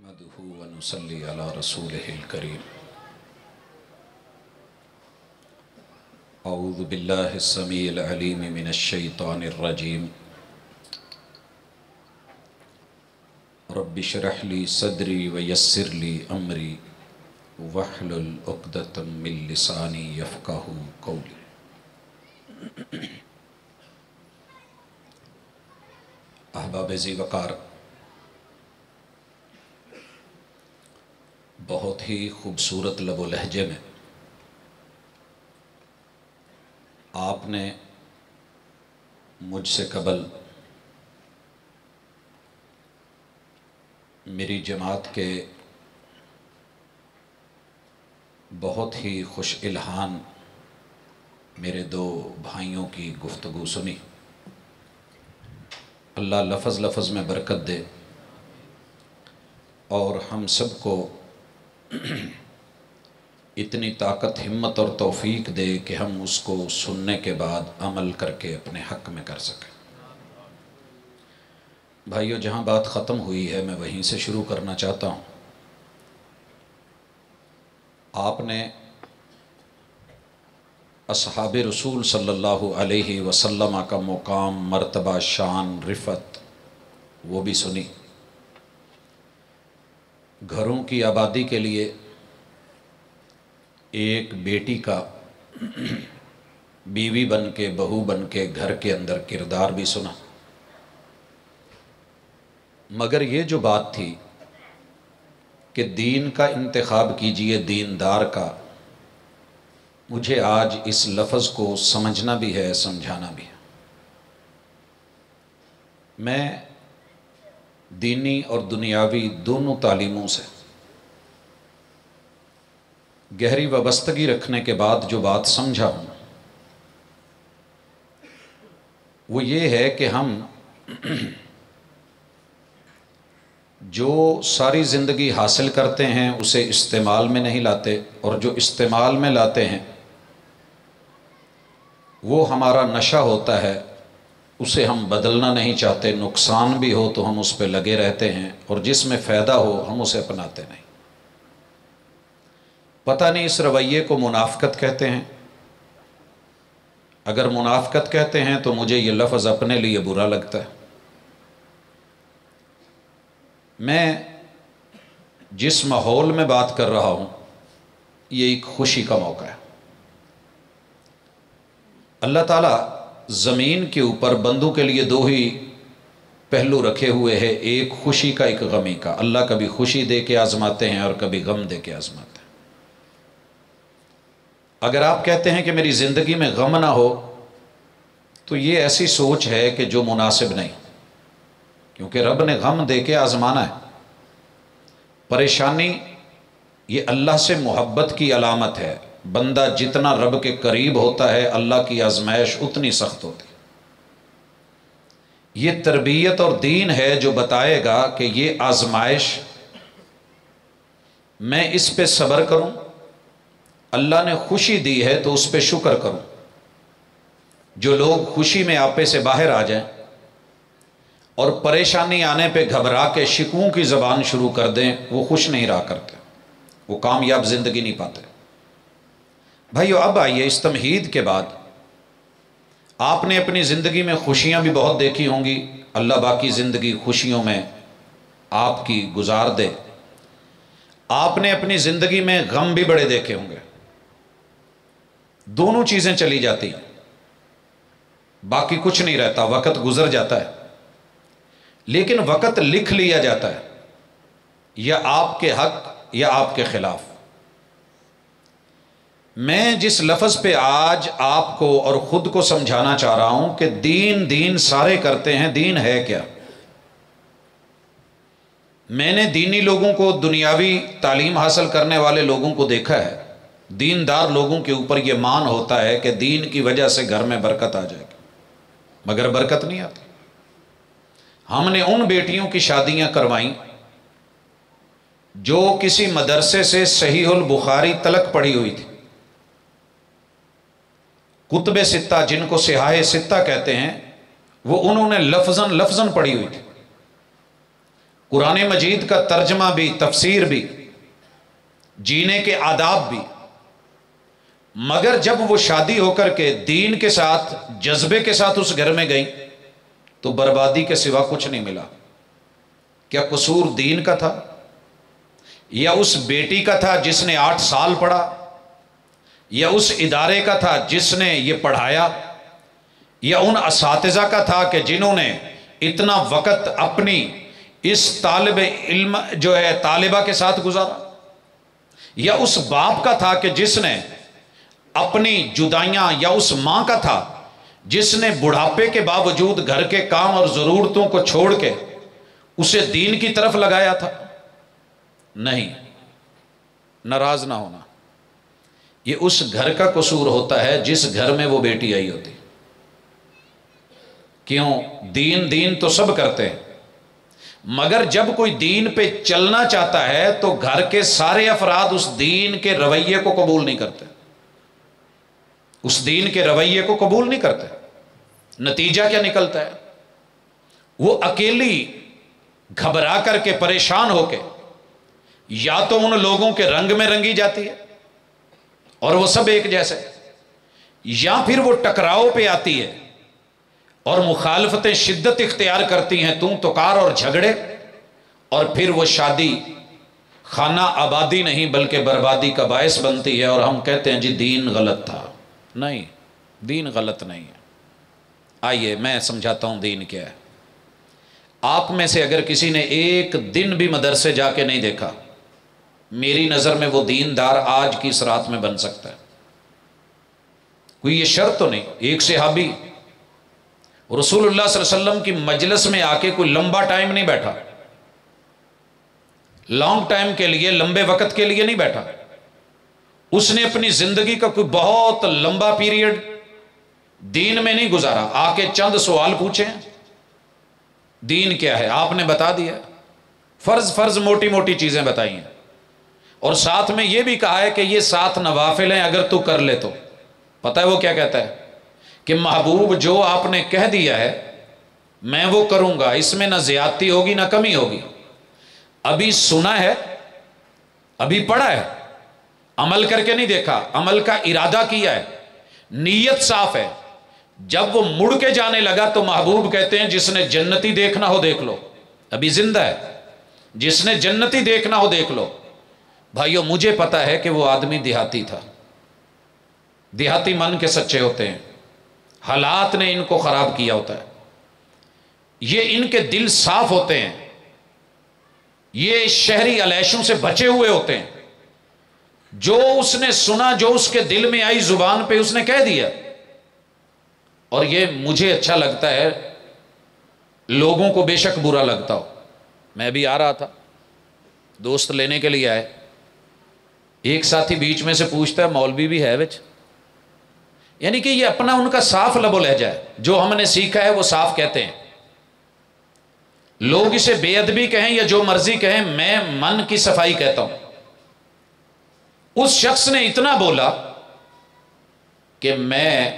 نحمده ونصلي على رسوله الكريم أعوذ بالله السميع العليم من الشيطان الرجيم رب اشرح لي صدري ويسر لي أمري واحلل عقدة من لساني يفقهوا قولي احباب ذی وقار، بہت ہی خوبصورت لب و لہجے میں آپ نے مجھ سے قبل میری جماعت کے بہت ہی خوش الہان میرے دو بھائیوں کی گفتگو سنی۔ اللہ لفظ لفظ میں برکت دے اور ہم سب کو اتنی طاقت، ہمت اور توفیق دے کہ ہم اس کو سننے کے بعد عمل کر کے اپنے حق میں کر سکیں۔ بھائیو، جہاں بات ختم ہوئی ہے میں وہیں سے شروع کرنا چاہتا ہوں۔ آپ نے اصحاب رسول صلی اللہ علیہ وسلم کا مقام، مرتبہ، شان، رفعت وہ بھی سنی۔ گھروں کی آبادی کے لیے ایک بیٹی کا بیوی بن کے، بہو بن کے گھر کے اندر کردار بھی سنا۔ مگر یہ جو بات تھی کہ دین کا انتخاب کیجئے، دیندار کا، مجھے آج اس لفظ کو سمجھنا بھی ہے، سمجھانا بھی ہے۔ میں دینی اور دنیاوی دونوں تعلیموں سے گہری وابستگی رکھنے کے بعد جو بات سمجھا ہوں وہ یہ ہے کہ ہم جو ساری زندگی حاصل کرتے ہیں اسے استعمال میں نہیں لاتے، اور جو استعمال میں لاتے ہیں وہ ہمارا نشہ ہوتا ہے، اسے ہم بدلنا نہیں چاہتے۔ نقصان بھی ہو تو ہم اس پہ لگے رہتے ہیں، اور جس میں فائدہ ہو ہم اسے اپناتے نہیں۔ پتہ نہیں اس رویے کو منافقت کہتے ہیں۔ اگر منافقت کہتے ہیں تو مجھے یہ لفظ اپنے لیے برا لگتا ہے۔ میں جس ماحول میں بات کر رہا ہوں یہ ایک خوشی کا موقع ہے۔ اللہ تعالیٰ زمین کے اوپر بندوں کے لیے دو ہی پہلو رکھے ہوئے ہیں، ایک خوشی کا، ایک غمی کا۔ اللہ کبھی خوشی دے کے آزماتے ہیں اور کبھی غم دے کے آزماتے ہیں۔ اگر آپ کہتے ہیں کہ میری زندگی میں غم نہ ہو تو یہ ایسی سوچ ہے کہ جو مناسب نہیں، کیونکہ رب نے غم دے کے آزمانا ہے۔ پریشانی یہ اللہ سے محبت کی علامت ہے۔ بندہ جتنا رب کے قریب ہوتا ہے اللہ کی آزمائش اتنی سخت ہوتی ہے۔ یہ تربیت اور دین ہے جو بتائے گا کہ یہ آزمائش، میں اس پہ صبر کروں، اللہ نے خوشی دی ہے تو اس پہ شکر کروں۔ جو لوگ خوشی میں آپے سے باہر آ جائیں اور پریشانی آنے پہ گھبرا کے شکووں کی زبان شروع کر دیں، وہ خوش نہیں رہا کرتے، وہ کامیاب زندگی نہیں پاتے۔ بھائیو، اب آئیے اس تمہید کے بعد، آپ نے اپنی زندگی میں خوشیاں بھی بہت دیکھی ہوں گی، اللہ باقی زندگی خوشیوں میں آپ کی گزار دے۔ آپ نے اپنی زندگی میں غم بھی بڑے دیکھے ہوں گے۔ دونوں چیزیں چلی جاتی ہیں، باقی کچھ نہیں رہتا، وقت گزر جاتا ہے۔ لیکن وقت لکھ لیا جاتا ہے، یا آپ کے حق یا آپ کے خلاف۔ میں جس لفظ پہ آج آپ کو اور خود کو سمجھانا چاہ رہا ہوں کہ دین دین سارے کرتے ہیں، دین ہے کیا؟ میں نے دینی لوگوں کو، دنیاوی تعلیم حاصل کرنے والے لوگوں کو دیکھا ہے، دیندار لوگوں کے اوپر یہ مان ہوتا ہے کہ دین کی وجہ سے گھر میں برکت آ جائے گی، مگر برکت نہیں آتی۔ ہم نے ان بیٹیوں کی شادیاں کروائیں جو کسی مدرسے سے صحیح البخاری تلک پڑھی ہوئی تھی، کتب ستہ جن کو صحاح ستہ کہتے ہیں، وہ انہوں نے لفظاً پڑھی ہوئی تھی۔ قرآن مجید کا ترجمہ بھی، تفسیر بھی، جینے کے آداب بھی، مگر جب وہ شادی ہو کر کے دین کے ساتھ، جذبے کے ساتھ اس گھر میں گئیں تو بربادی کے سوا کچھ نہیں ملا۔ کیا قصور دین کا تھا، یا اس بیٹی کا تھا جس نے 8 سال پڑھا، یا اس ادارے کا تھا جس نے یہ پڑھایا، یا ان اساتذہ کا تھا کہ جنہوں نے اتنا وقت اپنی اس طالب علم جو ہے طالبہ کے ساتھ گزارا، یا اس باپ کا تھا کہ جس نے اپنی جدائیاں، یا اس ماں کا تھا جس نے بڑھاپے کے باوجود گھر کے کام اور ضرورتوں کو چھوڑ کے اسے دین کی طرف لگایا تھا؟ نہیں، ناراض نہ ہونا، یہ اس گھر کا قصور ہوتا ہے جس گھر میں وہ بیٹی آئی ہوتی۔ کیوں؟ دین تو سب کرتے ہیں، مگر جب کوئی دین پہ چلنا چاہتا ہے تو گھر کے سارے افراد اس دین کے رویے کو قبول نہیں کرتے، اس دین کے رویے کو قبول نہیں کرتے۔ نتیجہ کیا نکلتا ہے؟ وہ اکیلی گھبرا کر کے، پریشان ہو کے، یا تو ان لوگوں کے رنگ میں رنگی جاتی ہے اور وہ سب ایک جیسے، یا پھر وہ ٹکراؤ پہ آتی ہے اور مخالفتیں شدت اختیار کرتی ہیں، تکار اور جھگڑے، اور پھر وہ شادی خانہ آبادی نہیں بلکہ بربادی کا باعث بنتی ہے، اور ہم کہتے ہیں جی دین غلط تھا۔ نہیں، دین غلط نہیں ہے۔ آئیے میں سمجھاتا ہوں دین کیا ہے۔ آپ میں سے اگر کسی نے ایک دن بھی مدرسے جا کے نہیں دیکھا، میری نظر میں وہ دیندار آج کی اس رات میں بن سکتا ہے۔ کوئی یہ شرط تو نہیں۔ ایک صحابی رسول اللہ صلی اللہ علیہ وسلم کی مجلس میں آ کے کوئی لمبا ٹائم نہیں بیٹھا، لانگ ٹائم کے لیے، لمبے وقت کے لیے نہیں بیٹھا، اس نے اپنی زندگی کا کوئی بہت لمبا پیریڈ دین میں نہیں گزارا۔ آ کے چند سوال پوچھیں، دین کیا ہے آپ نے بتا دیا، فرض موٹی موٹی چیزیں بتائی ہیں، اور ساتھ میں یہ بھی کہا ہے کہ یہ 7 نوافل ہیں، اگر تو کر لے تو۔ پتہ ہے وہ کیا کہتا ہے؟ کہ محبوب جو آپ نے کہہ دیا ہے میں وہ کروں گا، اس میں نہ زیادتی ہوگی نہ کمی ہوگی۔ ابھی سنا ہے، ابھی پڑھا ہے، عمل کر کے نہیں دیکھا، عمل کا ارادہ کیا ہے، نیت صاف ہے۔ جب وہ مڑ کے جانے لگا تو محبوب کہتے ہیں جس نے جنتی دیکھنا ہو دیکھ لو، ابھی زندہ ہے، جس نے جنتی دیکھنا ہو دیکھ لو۔ بھائیو مجھے پتا ہے کہ وہ آدمی دیہاتی تھا، دیہاتی من کے سچے ہوتے ہیں، حالات نے ان کو خراب کیا ہوتا ہے، یہ ان کے دل صاف ہوتے ہیں، یہ شہری علیشوں سے بچے ہوئے ہوتے ہیں۔ جو اس نے سنا، جو اس کے دل میں آئی زبان پہ اس نے کہہ دیا۔ اور یہ مجھے اچھا لگتا ہے، لوگوں کو بے شک برا لگتا ہو۔ میں بھی آ رہا تھا، دوست لینے کے لیے آئے، ایک ساتھی بیچ میں سے پوچھتا ہے مولوی بھی ہے وچ؟ یعنی کہ یہ اپنا ان کا صاف لب و لہجہ ہے، جو ہم نے سیکھا ہے وہ صاف کہتے ہیں۔ لوگ اسے بے ادبی کہیں یا جو مرضی کہیں، میں من کی صفائی کہتا ہوں۔ اس شخص نے اتنا بولا کہ میں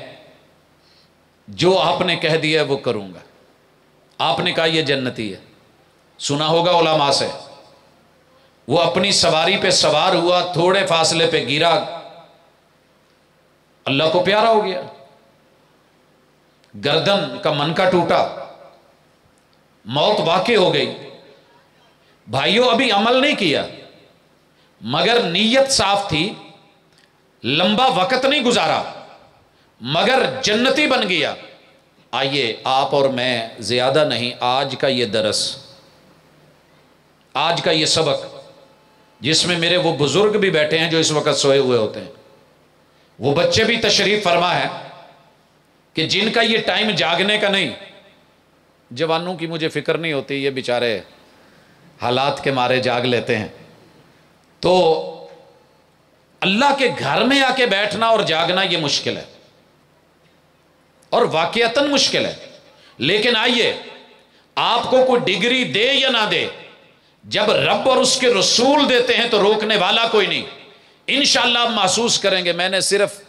جو آپ نے کہہ دیا وہ کروں گا۔ آپ نے کہا یہ جنتی ہے، سنا ہوگا علماء سے، وہ اپنی سواری پہ سوار ہوا، تھوڑے فاصلے پہ گرا، اللہ کو پیارا ہو گیا، گردن کا منکا ٹوٹا، موت واقع ہو گئی۔ بھائیوں ابھی عمل نہیں کیا مگر نیت صاف تھی، لمبا وقت نہیں گزارا مگر جنتی بن گیا۔ آئیے آپ اور میں زیادہ نہیں، آج کا یہ درس، آج کا یہ سبق جس میں میرے وہ بزرگ بھی بیٹھے ہیں جو اس وقت سوئے ہوئے ہوتے ہیں، وہ بچے بھی تشریف فرما ہے کہ جن کا یہ ٹائم جاگنے کا نہیں۔ جوانوں کی مجھے فکر نہیں ہوتی، یہ بیچارے حالات کے مارے جاگ لیتے ہیں۔ تو اللہ کے گھر میں آ کے بیٹھنا اور جاگنا یہ مشکل ہے، اور واقعتاً مشکل ہے۔ لیکن آئیے، آپ کو کوئی ڈگری دے یا نہ دے، جب رب اور اس کے رسول دیتے ہیں تو روکنے والا کوئی نہیں۔ انشاءاللہ آپ محسوس کریں گے۔ میں نے صرف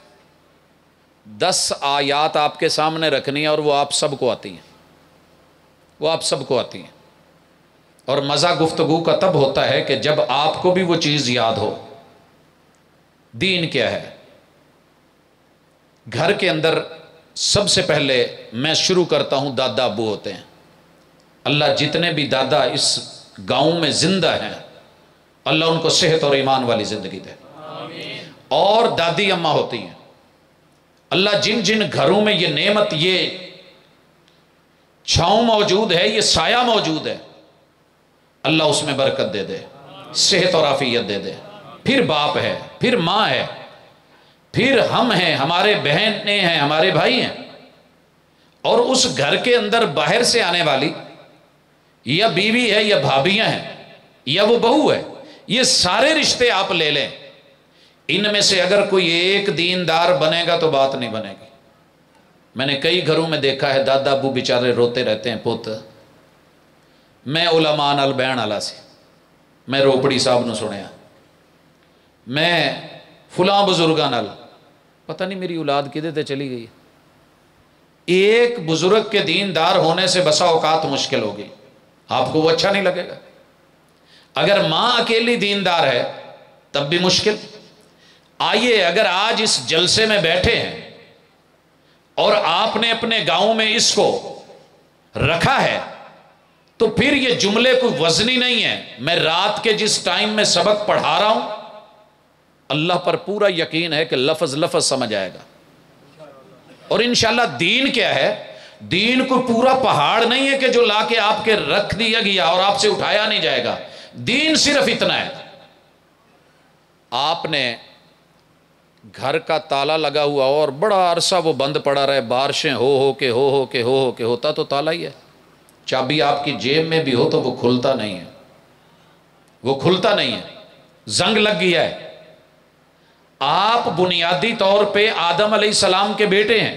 10 آیات آپ کے سامنے رکھنی ہے، اور وہ آپ سب کو آتی ہیں، وہ آپ سب کو آتی ہیں۔ اور مزہ گفتگو کا تب ہوتا ہے کہ جب آپ کو بھی وہ چیز یاد ہو۔ دین کیا ہے؟ گھر کے اندر سب سے پہلے میں شروع کرتا ہوں، دادا ابو ہوتے ہیں۔ اللہ جتنے بھی دادا اس گاؤں میں زندہ ہیں، اللہ ان کو صحت اور ایمان والی زندگی دے۔ اور دادی اماں ہوتی ہیں، اللہ جن جن گھروں میں یہ نعمت، یہ چھاؤں موجود ہے، یہ سایہ موجود ہے، اللہ اس میں برکت دے دے، صحت اور عافیت دے دے۔ پھر باپ ہے، پھر ماں ہے، پھر ہم ہیں، ہمارے بہنیں ہیں، ہمارے بھائی ہیں، اور اس گھر کے اندر باہر سے آنے والی یا بیوی ہے یا بھابیاں ہیں یا وہ بہو ہے، یہ سارے رشتے آپ لے لیں، ان میں سے اگر کوئی ایک دیندار بنے گا تو بات نہیں بنے گی۔ میں نے کئی گھروں میں دیکھا ہے دادا ابو بیچارے روتے رہتے ہیں، پوت میں علماء نال بہن والا سی، میں روپڑی صاحب نو سنیا، میں فلاں بزرگاں نال، پتہ نہیں میری اولاد کدے تے چلی گئی۔ ایک بزرگ کے دیندار ہونے سے بسا اوقات مشکل ہوگی، آپ کو وہ اچھا نہیں لگے گا۔ اگر ماں اکیلی دیندار ہے تب بھی مشکل۔ آئیے اگر آج اس جلسے میں بیٹھے ہیں اور آپ نے اپنے گاؤں میں اس کو رکھا ہے تو پھر یہ جملے کوئی وزنی نہیں ہے۔ میں رات کے جس ٹائم میں سبق پڑھا رہا ہوں، اللہ پر پورا یقین ہے کہ لفظ لفظ سمجھ آئے گا۔ اور انشاءاللہ دین کیا ہے؟ دین کو پورا پہاڑ نہیں ہے کہ جو لا کے آپ کے رکھ دیا گیا اور آپ سے اٹھایا نہیں جائے گا۔ دین صرف اتنا ہے، آپ نے گھر کا تالا لگا ہوا اور بڑا عرصہ وہ بند پڑا رہے، بارشیں ہو کے ہوتا تو تالا ہی ہے۔ چابی آپ کی جیب میں بھی ہو تو وہ کھلتا نہیں ہے، وہ کھلتا نہیں ہے، زنگ لگ گیا ہے۔ آپ بنیادی طور پہ آدم علیہ السلام کے بیٹے ہیں،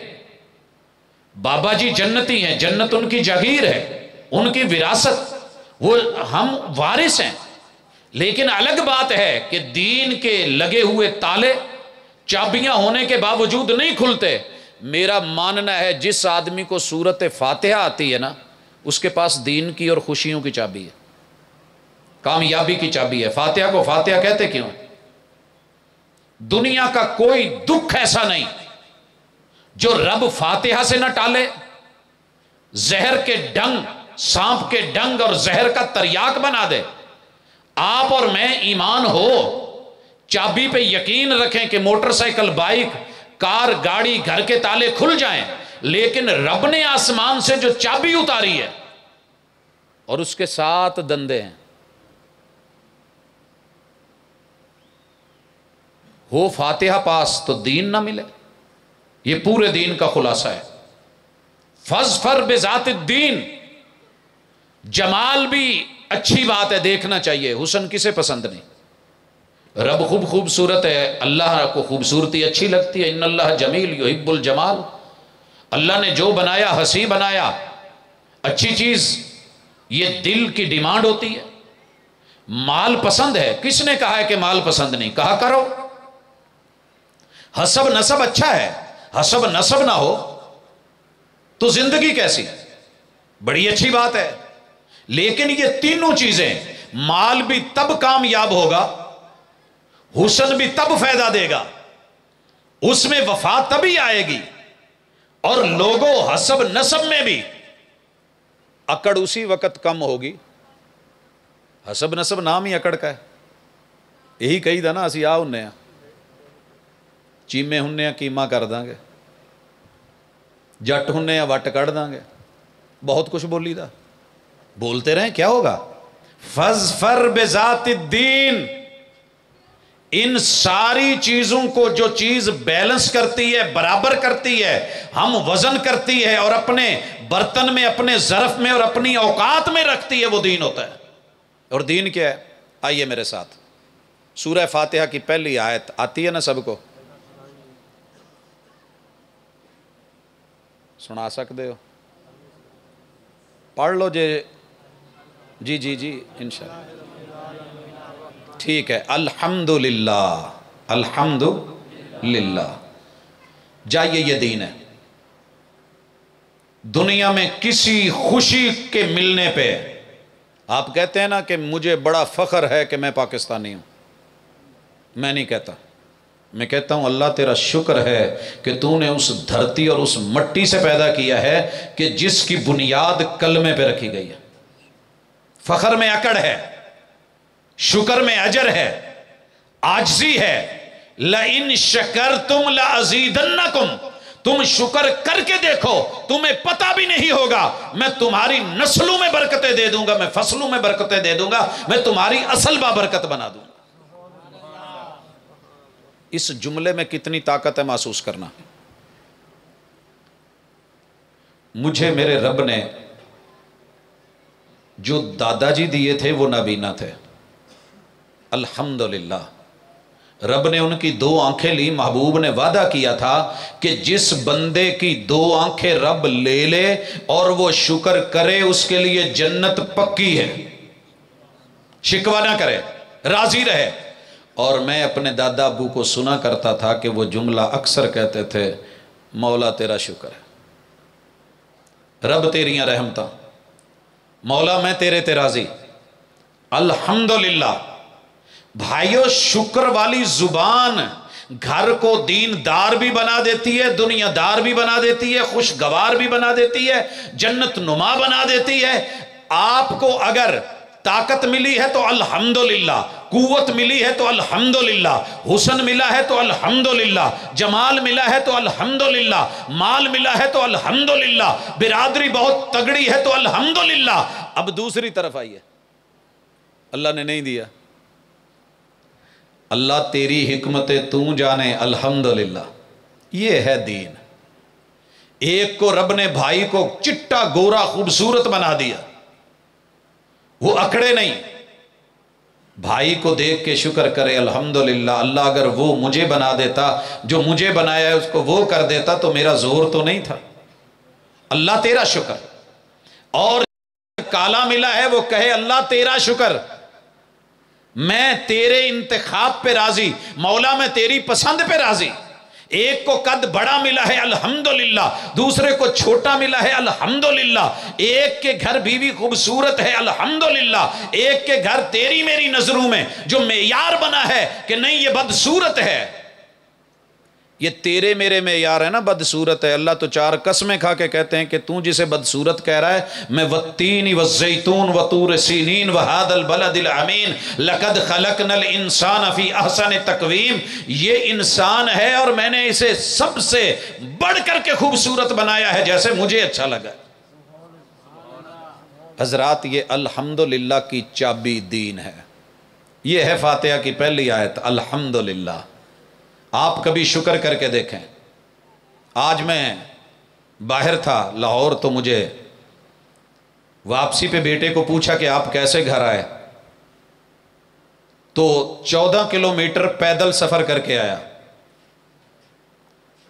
بابا جی جنتی ہیں، جنت ان کی جاگیر ہے، ان کی وراثت، وہ ہم وارث ہیں۔ لیکن الگ بات ہے کہ دین کے لگے ہوئے تالے چابیاں ہونے کے باوجود نہیں کھلتے۔ میرا ماننا ہے جس آدمی کو سورت فاتحہ آتی ہے نا، اس کے پاس دین کی اور خوشیوں کی چابی ہے، کامیابی کی چابی ہے۔ فاتحہ کو فاتحہ کہتے کیوں؟ دنیا کا کوئی دکھ ایسا نہیں جو رب فاتحہ سے نہ ٹالے۔ زہر کے ڈنگ، سانپ کے ڈنگ اور زہر کا تریاک بنا دے۔ آپ اور میں ایمان ہو، چابی پہ یقین رکھیں کہ موٹر سائیکل، بائک، کار، گاڑی، گھر کے تالے کھل جائیں، لیکن رب نے آسمان سے جو چابی اتاری ہے اور اس کے 7 دندے ہیں، ہو فاتحہ پاس تو دین نہ ملے۔ یہ پورے دین کا خلاصہ ہے۔ فاظفر بذات الدین، جمال بھی اچھی بات ہے، دیکھنا چاہیے، حسن کسے پسند نہیں؟ رب خوبصورت ہے، اللہ کو خوبصورتی اچھی لگتی ہے۔ ان اللہ جمیل یحب الجمال، اللہ نے جو بنایا حسین بنایا، اچھی چیز، یہ دل کی ڈیمانڈ ہوتی ہے۔ مال پسند ہے، کس نے کہا ہے کہ مال پسند نہیں؟ کہا کرو۔ حسب نسب اچھا ہے، حسب نسب نہ ہو تو زندگی کیسی؟ بڑی اچھی بات ہے، لیکن یہ تینوں چیزیں، مال بھی تب کامیاب ہوگا، حسن بھی تب فائدہ دے گا، اس میں وفا تبھی آئے گی، اور لوگوں حسب نسب میں بھی اکڑ اسی وقت کم ہوگی۔ حسب نسب نام ہی اکڑ کا ہے، یہی کہی دا نا اسی آ ہنے ہیں، چیمے ہنے ہیں کیما کر داں گے، جٹ ہنے ہیں وٹ کڑ داں گے، بہت کچھ بولی دا، بولتے رہیں کیا ہوگا؟ فاظفر بذات الدین، ان ساری چیزوں کو جو چیز بیلنس کرتی ہے، برابر کرتی ہے، ہم وزن کرتی ہے اور اپنے برتن میں، اپنے ظرف میں اور اپنی اوقات میں رکھتی ہے، وہ دین ہوتا ہے۔ اور دین کیا ہے؟ آئیے میرے ساتھ، سورہ فاتحہ کی پہلی آیت آتی ہے نا سب کو؟ سنا سکتے ہو؟ پڑھ لو جی انشاءاللہ، ٹھیک ہے۔ الحمدللہ، الحمدللہ، جائیے، یہ دین ہے۔ دنیا میں کسی خوشی کے ملنے پہ آپ کہتے ہیں نا کہ مجھے بڑا فخر ہے کہ میں پاکستانی ہوں، میں نہیں کہتا، میں کہتا ہوں اللہ تیرا شکر ہے کہ تو نے اس دھرتی اور اس مٹی سے پیدا کیا ہے کہ جس کی بنیاد کلمے پہ رکھی گئی ہے۔ فخر میں اکڑ ہے، شکر میں اجر ہے، عاجزی ہے۔ لَإِن شَكَرْتُمْ لَأَزِيدَنَّكُمْ، تم شکر کر کے دیکھو، تمہیں پتہ بھی نہیں ہوگا، میں تمہاری نسلوں میں برکتیں دے دوں گا، میں فصلوں میں برکتیں دے دوں گا، میں تمہاری اصل بابرکت بنا دوں گا۔ اس جملے میں کتنی طاقت ہے محسوس کرنا۔ مجھے میرے رب نے جو دادا جی دیے تھے وہ نابینا تھے، الحمدللہ۔ رب نے ان کی 2 آنکھیں لی، محبوب نے وعدہ کیا تھا کہ جس بندے کی 2 آنکھیں رب لے لے اور وہ شکر کرے اس کے لیے جنت پکی ہے، شکوہ نہ کرے، راضی رہے۔ اور میں اپنے دادا ابو کو سنا کرتا تھا کہ وہ جملہ اکثر کہتے تھے، مولا تیرا شکر ہے، رب تیریاں رحمتاں، مولا میں تیرے تے راضی، الحمدللہ۔ بھائیو، شکر والی زبان گھر کو دین دار بھی بنا دیتی ہے، دنیا دار بھی بنا دیتی ہے، خوشگوار بھی بنا دیتی ہے، جنت نما بنا دیتی ہے۔ آپ کو اگر طاقت ملی ہے تو الحمدللہ، قوت ملی ہے تو الحمدللہ، حسن ملا ہے تو الحمدللہ، جمال ملا ہے تو الحمدللہ، مال ملا ہے تو الحمدللہ، برادری بہت تگڑی ہے تو الحمدللہ۔ اب دوسری طرف آئیے، اللہ نے نہیں دیا، اللہ تیری حکمت تو جانے، الحمدللہ۔ یہ ہے دین۔ ایک کو رب نے بھائی کو چٹا گورا خوبصورت بنا دیا، وہ اکڑے نہیں، بھائی کو دیکھ کے شکر کرے، الحمدللہ۔ اللہ اگر وہ مجھے بنا دیتا، جو مجھے بنایا ہے اس کو وہ کر دیتا تو میرا زور تو نہیں تھا۔ اللہ تیرا شکر۔ اور کالا ملا ہے وہ کہے اللہ تیرا شکر، میں تیرے انتخاب پہ راضی، مولا میں تیری پسند پہ راضی۔ ایک کو قد بڑا ملا ہے الحمدللہ، دوسرے کو چھوٹا ملا ہے الحمدللہ، ایک کے گھر بیوی خوبصورت ہے الحمدللہ، ایک کے گھر تیری میری نظروں میں جو معیار بنا ہے کہ نہیں یہ بدصورت ہے، یہ تیرے میرے معیار ہے نا بدصورت ہے۔ اللہ تو 4 قسمیں کھا کے کہتے ہیں کہ تو جسے بدصورت کہہ رہا ہے، میں والتین والزیتون وطور سینین وہذا البلد الامین لقد خلقنا الانسان فی احسن تقویم، یہ انسان ہے اور میں نے اسے سب سے بڑھ کر کے خوبصورت بنایا ہے جیسے مجھے اچھا لگا۔ حضرات، یہ الحمدللہ کی چابی دین ہے۔ یہ ہے فاتحہ کی پہلی آیت، الحمدللہ۔ آپ کبھی شکر کر کے دیکھیں۔ آج میں باہر تھا لاہور، تو مجھے واپسی پہ بیٹے کو پوچھا کہ آپ کیسے گھر آئے، تو 14 کلومیٹر پیدل سفر کر کے آیا۔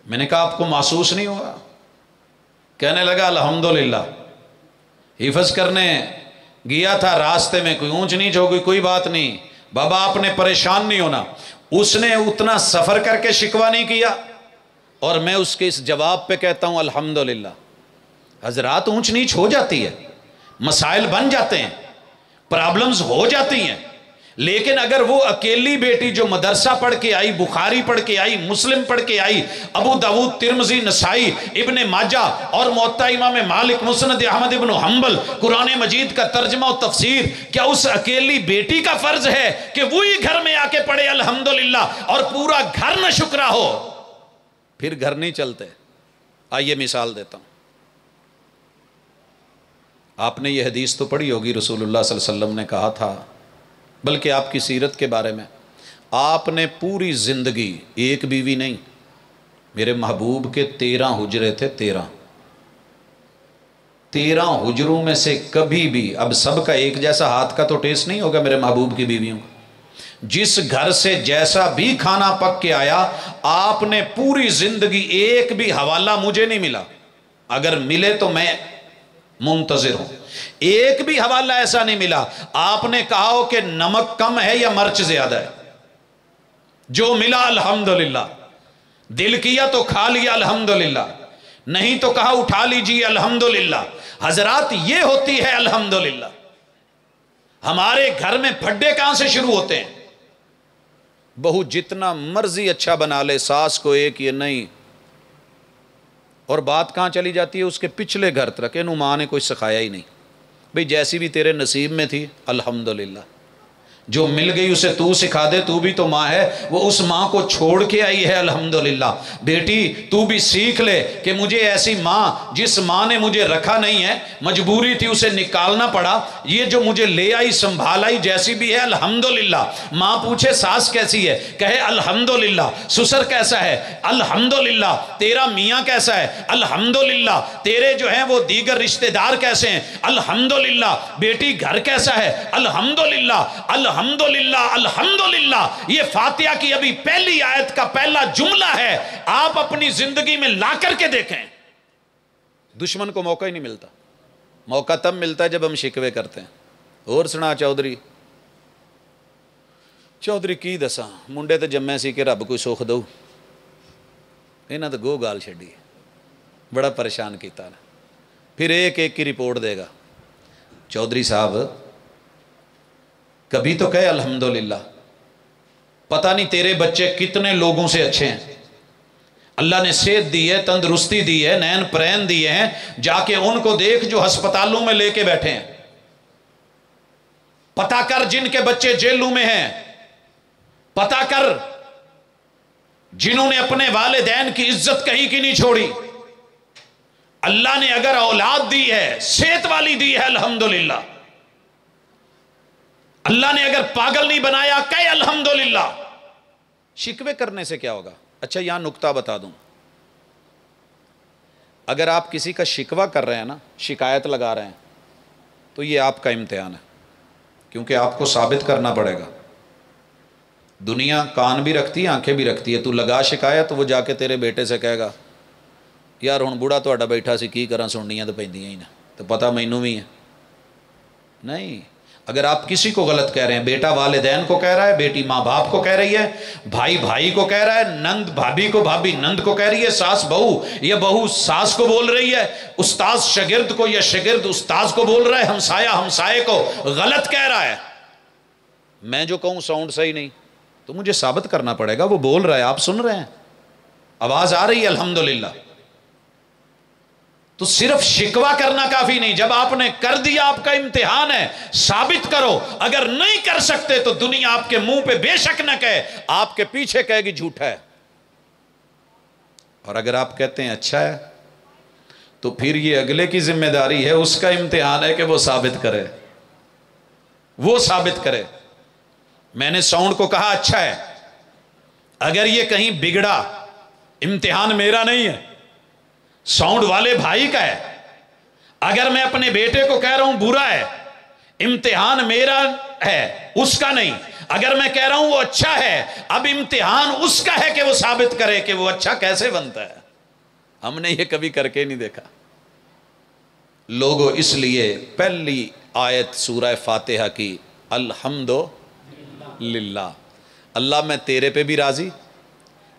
میں نے کہا آپ کو محسوس نہیں ہوا؟ کہنے لگا الحمدللہ، حفظ کرنے گیا تھا، راستے میں کوئی اونچ نیچ ہو گئی، کوئی بات نہیں بابا، آپ نے پریشان نہیں ہونا۔ اس نے اتنا سفر کر کے شکوہ نہیں کیا، اور میں اس کے اس جواب پہ کہتا ہوں الحمدللہ۔ حضرات، اونچ نیچ ہو جاتی ہے، مسائل بن جاتے ہیں، پرابلمز ہو جاتی ہیں، لیکن اگر وہ اکیلی بیٹی جو مدرسہ پڑھ کے آئی، بخاری پڑھ کے آئی، مسلم پڑھ کے آئی، ابو داؤد، ترمذی، نسائی، ابن ماجہ اور موطا امام مالک، مسند احمد ابن حنبل، قرآن مجید کا ترجمہ و تفسیر، کیا اس اکیلی بیٹی کا فرض ہے کہ وہی گھر میں آ کے پڑھے الحمدللہ اور پورا گھر نہ شکرا ہو؟ پھر گھر نہیں چلتے۔ آئیے مثال دیتا ہوں۔ آپ نے یہ حدیث تو پڑھی ہوگی، رسول اللہ صلی اللہ علیہ وسلم نے کہا تھا، بلکہ آپ کی سیرت کے بارے میں، آپ نے پوری زندگی ایک بیوی نہیں، میرے محبوب کے 13 حجرے تھے، 13 حجروں میں سے کبھی بھی، اب سب کا ایک جیسا ہاتھ کا تو ٹیسٹ نہیں ہوگا میرے محبوب کی بیویوں کا، جس گھر سے جیسا بھی کھانا پک کے آیا، آپ نے پوری زندگی ایک بھی حوالہ مجھے نہیں ملا، اگر ملے تو میں منتظر ہوں، ایک بھی حوالہ ایسا نہیں ملا آپ نے کہا ہو کہ نمک کم ہے یا مرچ زیادہ ہے، جو ملا الحمدللہ، دل کیا تو کھا لیا الحمدللہ، نہیں تو کہا اٹھا لیجیے الحمدللہ۔ حضرات، یہ ہوتی ہے الحمدللہ۔ ہمارے گھر میں پھڈے کہاں سے شروع ہوتے ہیں؟ بہو جتنا مرضی اچھا بنا لے، ساس کو ایک یہ نہیں، اور بات کہاں چلی جاتی ہے؟ اس کے پچھلے گھر تک، انہوں ماں نے کوئی سکھایا ہی نہیں بھئی، جیسی بھی تیرے نصیب میں تھی الحمدللہ، جو مل گئی اسے تو سکھا دے، تو بھی تو ماں ہے، وہ اس ماں کو چھوڑ کے آئی ہے الحمدللہ۔ بیٹی تو بھی سیکھ لے کہ مجھے ایسی ماں، جس ماں نے مجھے رکھا نہیں ہے، مجبوری تھی اسے نکالنا پڑا، یہ جو مجھے لے آئی سنبھال آئی جیسی بھی ہے الحمدللہ۔ ماں پوچھے ساس کیسی ہے، کہے الحمدللہ۔ سسر کیسا ہے؟ الحمدللہ۔ تیرا میاں کیسا ہے؟ الحمدللہ۔ تیرے جو ہیں وہ دیگر رشتہ دار کیسے ہیں؟ الحمدللہ۔ بیٹی گھر کیسا ہے؟ الحمدللہ۔ الحمدللہ الحمدللہ، یہ فاتحہ کی ابھی پہلی آیت کا پہلا جملہ ہے، آپ اپنی زندگی میں لا کر کے دیکھیں۔ دشمن کو موقع ہی نہیں ملتا، موقع تب ملتا ہے جب ہم شکوے کرتے ہیں۔ اور سنا چودھری کی دساں، منڈے تے جمے سی کہ رب کوئی سکھ دو، انہاں تے گو گال چھڈی، بڑا پریشان کیتا نا، پھر ایک ایک کی رپورٹ دے گا۔ چودھری صاحب کبھی تو کہے الحمدللہ، پتہ نہیں تیرے بچے کتنے لوگوں سے اچھے ہیں، اللہ نے صحت دی ہے، تندرستی دی ہے، نین پرین دیے ہیں، جا کے ان کو دیکھ جو ہسپتالوں میں لے کے بیٹھے ہیں، پتہ کر جن کے بچے جیلوں میں ہیں، پتہ کر جنہوں نے اپنے والدین کی عزت کہیں کی نہیں چھوڑی۔ اللہ نے اگر اولاد دی ہے، صحت والی دی ہے الحمدللہ، اللہ نے اگر پاگل نہیں بنایا کہ الحمدللہ۔ شکوے کرنے سے کیا ہوگا؟ اچھا یہاں نکتہ بتا دوں، اگر آپ کسی کا شکوہ کر رہے ہیں نا، شکایت لگا رہے ہیں، تو یہ آپ کا امتحان ہے، کیونکہ آپ کو ثابت کرنا پڑے گا۔ دنیا کان بھی رکھتی ہے، آنکھیں بھی رکھتی ہے، تو لگا شکایت، وہ جا کے تیرے بیٹے سے کہے گا یار ہن بوڑھا تہاڈا بیٹھا سی کی کراں، سننیاں تو پیندیاں ہی نا، تو پتہ مینوں بھی ہے۔ نہیں، اگر آپ کسی کو غلط کہہ رہے ہیں، بیٹا والدین کو کہہ رہا ہے، بیٹی ماں باپ کو کہہ رہی ہے، بھائی بھائی کو کہہ رہا ہے، نند بھابھی کو، بھابھی نند کو کہہ رہی ہے، ساس بہو یا بہو ساس کو بول رہی ہے، استاذ شاگرد کو یا شاگرد استاذ کو بول رہا ہے، ہمسایہ ہمسائے کو غلط کہہ رہا ہے، میں جو کہوں ساؤنڈ صحیح نہیں تو مجھے ثابت کرنا پڑے گا، وہ بول رہا ہے، آپ سن رہے ہیں، آواز آ رہی ہے الحمدللہ۔ تو صرف شکوہ کرنا کافی نہیں، جب آپ نے کر دیا آپ کا امتحان ہے، ثابت کرو۔ اگر نہیں کر سکتے تو دنیا آپ کے منہ پہ بے شک نہ کہے، آپ کے پیچھے کہے گی جھوٹا ہے، اور اگر آپ کہتے ہیں اچھا ہے تو پھر یہ اگلے کی ذمہ داری ہے، اس کا امتحان ہے کہ وہ ثابت کرے، وہ ثابت کرے۔ میں نے ساؤنڈ کو کہا اچھا ہے، اگر یہ کہیں بگڑا، امتحان میرا نہیں ہے، ساؤنڈ والے بھائی کا ہے۔ اگر میں اپنے بیٹے کو کہہ رہا ہوں برا ہے، امتحان میرا ہے، اس کا نہیں۔ اگر میں کہہ رہا ہوں وہ اچھا ہے، اب امتحان اس کا ہے کہ وہ ثابت کرے کہ وہ اچھا کیسے بنتا ہے۔ ہم نے یہ کبھی کر کے نہیں دیکھا۔ لوگوں اس لیے پہلی آیت سورہ فاتحہ کی الحمدللہ، اللہ میں تیرے پہ بھی راضی،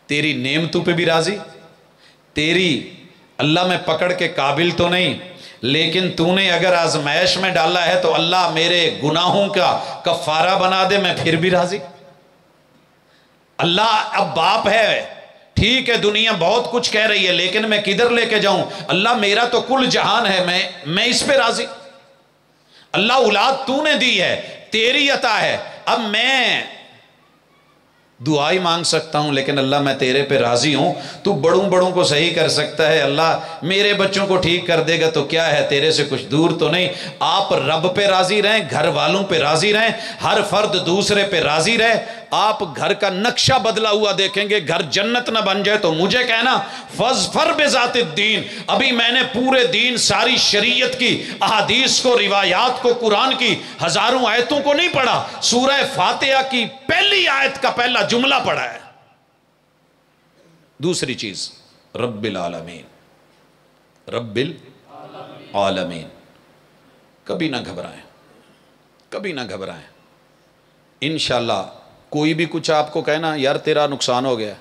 تیری نعمتوں پہ بھی راضی، تیری اللہ میں پکڑ کے قابل تو نہیں، لیکن تو نے اگر آزمائش میں ڈالا ہے تو اللہ میرے گناہوں کا کفارہ بنا دے، میں پھر بھی راضی۔ اللہ اب باپ ہے، ٹھیک ہے دنیا بہت کچھ کہہ رہی ہے، لیکن میں کدھر لے کے جاؤں؟ اللہ میرا تو کل جہان ہے، میں اس پہ راضی۔ اللہ اولاد تو نے دی ہے، تیری عطا ہے، اب میں دعائی مانگ سکتا ہوں، لیکن اللہ میں تیرے پہ راضی ہوں۔ تو بڑوں بڑوں کو صحیح کر سکتا ہے، اللہ میرے بچوں کو ٹھیک کر دے گا تو کیا ہے، تیرے سے کچھ دور تو نہیں۔ آپ رب پہ راضی رہیں، گھر والوں پہ راضی رہیں، ہر فرد دوسرے پہ راضی رہے۔ آپ گھر کا نقشہ بدلا ہوا دیکھیں گے، گھر جنت نہ بن جائے تو مجھے کہنا فَاظْفَرْ بِذَاتِ الدِّین۔ ابھی میں نے پورے دین، ساری شریعت کی احادیث کو، روایات کو، قرآن کی ہزاروں آیتوں کو نہیں پڑھا، سورہ فاتحہ کی پہلی آیت کا پہلا جملہ پڑھا ہے۔ دوسری چیز رب العالمین، رب العالمین، کبھی نہ گھبرائیں، کبھی نہ گھبرائیں۔ انشاءاللہ کوئی بھی کچھ آپ کو کہنا یار تیرا نقصان ہو گیا،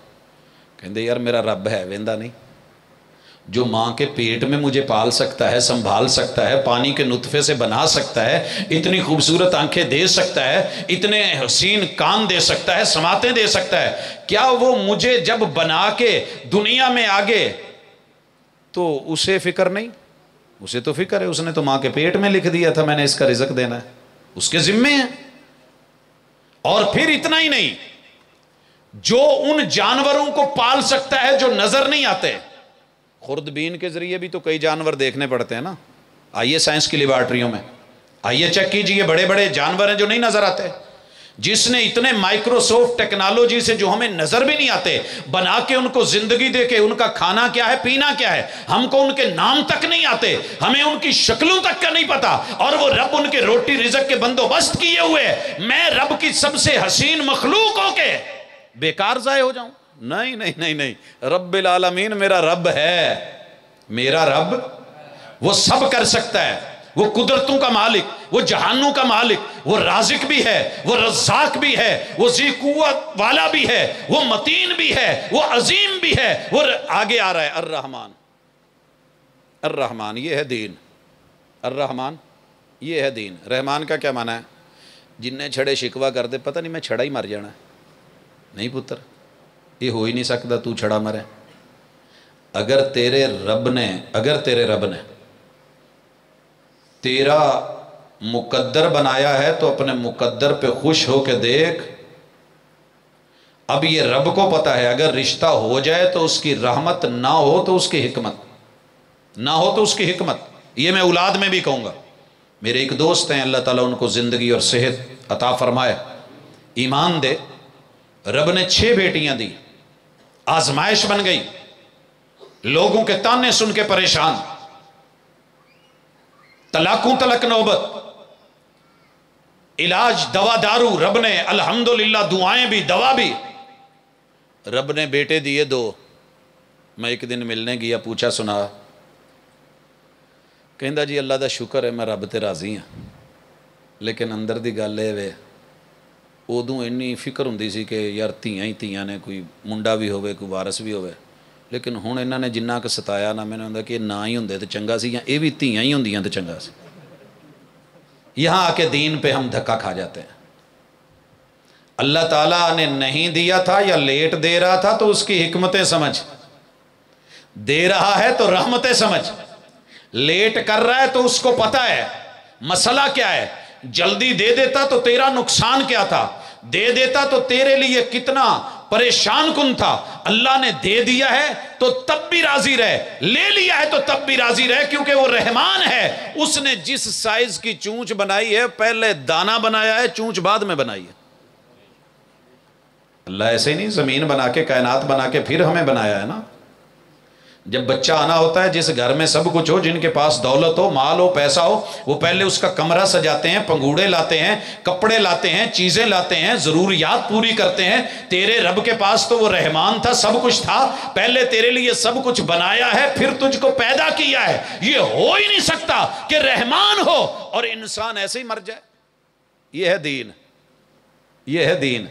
کہندے یار میرا رب ہے، ویندا نہیں۔ جو ماں کے پیٹ میں مجھے پال سکتا ہے، سنبھال سکتا ہے، پانی کے نطفے سے بنا سکتا ہے، اتنی خوبصورت آنکھیں دے سکتا ہے، اتنے حسین کان دے سکتا ہے، سماعتیں دے سکتا ہے، کیا وہ مجھے جب بنا کے دنیا میں آگے تو اسے فکر نہیں؟ اسے تو فکر ہے، اس نے تو ماں کے پیٹ میں لکھ دیا تھا میں نے اس کا رزق دینا ہے، اس کے ذمے ہے۔ اور پھر اتنا ہی نہیں، جو ان جانوروں کو پال سکتا ہے جو نظر نہیں آتے، خوردبین کے ذریعے بھی تو کئی جانور دیکھنے پڑتے ہیں نا، آئیے سائنس کی لیبارٹریوں میں آئیے چیک کیجئے، بڑے بڑے جانور ہیں جو نہیں نظر آتے، جس نے اتنے مائکروسافٹ ٹیکنالوجی سے جو ہمیں نظر بھی نہیں آتے بنا کے ان کو زندگی دے کے ان کا کھانا کیا ہے، پینا کیا ہے، ہم کو ان کے نام تک نہیں آتے، ہمیں ان کی شکلوں تک کا نہیں پتا، اور وہ رب ان کے روٹی رزق کے بندوبست کیے ہوئے، میں رب کی سب سے حسین مخلوق ہو کے بیکار ضائع ہو جاؤں؟ نہیں نہیں نہیں نہیں، رب العالمین میرا رب ہے، میرا رب وہ سب کر سکتا ہے، وہ قدرتوں کا مالک، وہ جہانوں کا مالک، وہ رازق بھی ہے، وہ رزاق بھی ہے، وہ ذی قوت والا بھی ہے، وہ متین بھی ہے، وہ عظیم بھی ہے، وہ آگے آ رہا ہے الرحمن۔ الرحمن یہ ہے دین، الرحمن یہ ہے دین۔ رحمان کا کیا معنی ہے؟ جن نے چھڑے شکوا کر دے، پتہ نہیں میں چھڑا ہی مر جانا ہے، نہیں پتر یہ ہو ہی نہیں سکتا تو چھڑا مرے۔ اگر تیرے رب نے تیرا مقدر بنایا ہے تو اپنے مقدر پہ خوش ہو کے دیکھ۔ اب یہ رب کو پتا ہے اگر رشتہ ہو جائے تو اس کی رحمت، نہ ہو تو اس کی حکمت، نہ ہو تو اس کی حکمت۔ یہ میں اولاد میں بھی کہوں گا، میرے ایک دوست ہیں، اللہ تعالیٰ ان کو زندگی اور صحت عطا فرمائے، ایمان دے، رب نے 6 بیٹیاں دی، آزمائش بن گئی، لوگوں کے تانے سن کے پریشان، طلاقوں تلک نوبت، علاج دوا دارو، رب نے الحمدللہ دعائیں بھی دوا بھی، رب نے بیٹے دیے 2۔ میں ایک دن ملنے گیا، پوچھا سنا، کہندا جی اللہ دا شکر ہے میں رب تے راضی ہاں، لیکن اندر دی گل ہے وے ادوں اینی فکر ہوندی سی کہ یار دھیاں ہی دھیاں نے، کوئی منڈا بھی ہوئے کوئی وارث بھی ہوئے، لیکن ہن انہاں نے جنہ کہ ستایا نا، میں نے ہوندا کہ نہ ہی ہوندے تو چنگا سی، یا یہ بھی دھیاں ہی ہوندیاں تو چنگا سی۔ یہاں آ کے دین پہ ہم دھکا کھا جاتے ہیں۔ اللہ تعالیٰ نے نہیں دیا تھا یا لیٹ دے رہا تھا تو اس کی حکمتیں سمجھ، دے رہا ہے تو رحمتیں سمجھ، لیٹ کر رہا ہے تو اس کو پتا ہے مسئلہ کیا ہے، جلدی دے دیتا تو تیرا نقصان کیا تھا، دے دیتا تو تیرے لیے کتنا پریشان کن تھا۔ اللہ نے دے دیا ہے تو تب بھی راضی رہے، لے لیا ہے تو تب بھی راضی رہے، کیونکہ وہ رحمان ہے۔ اس نے جس سائز کی چونچ بنائی ہے، پہلے دانہ بنایا ہے، چونچ بعد میں بنائی ہے۔ اللہ ایسے ہی نہیں زمین بنا کے کائنات بنا کے پھر ہمیں بنایا ہے نا۔ جب بچہ آنا ہوتا ہے، جس گھر میں سب کچھ ہو، جن کے پاس دولت ہو، مال ہو، پیسہ ہو، وہ پہلے اس کا کمرہ سجاتے ہیں، پنگوڑے لاتے ہیں، کپڑے لاتے ہیں، چیزیں لاتے ہیں، ضروریات پوری کرتے ہیں۔ تیرے رب کے پاس تو وہ رحمان تھا، سب کچھ تھا، پہلے تیرے لیے سب کچھ بنایا ہے، پھر تجھ کو پیدا کیا ہے۔ یہ ہو ہی نہیں سکتا کہ رحمان ہو اور انسان ایسے ہی مر جائے۔ یہ ہے دین، یہ ہے دین۔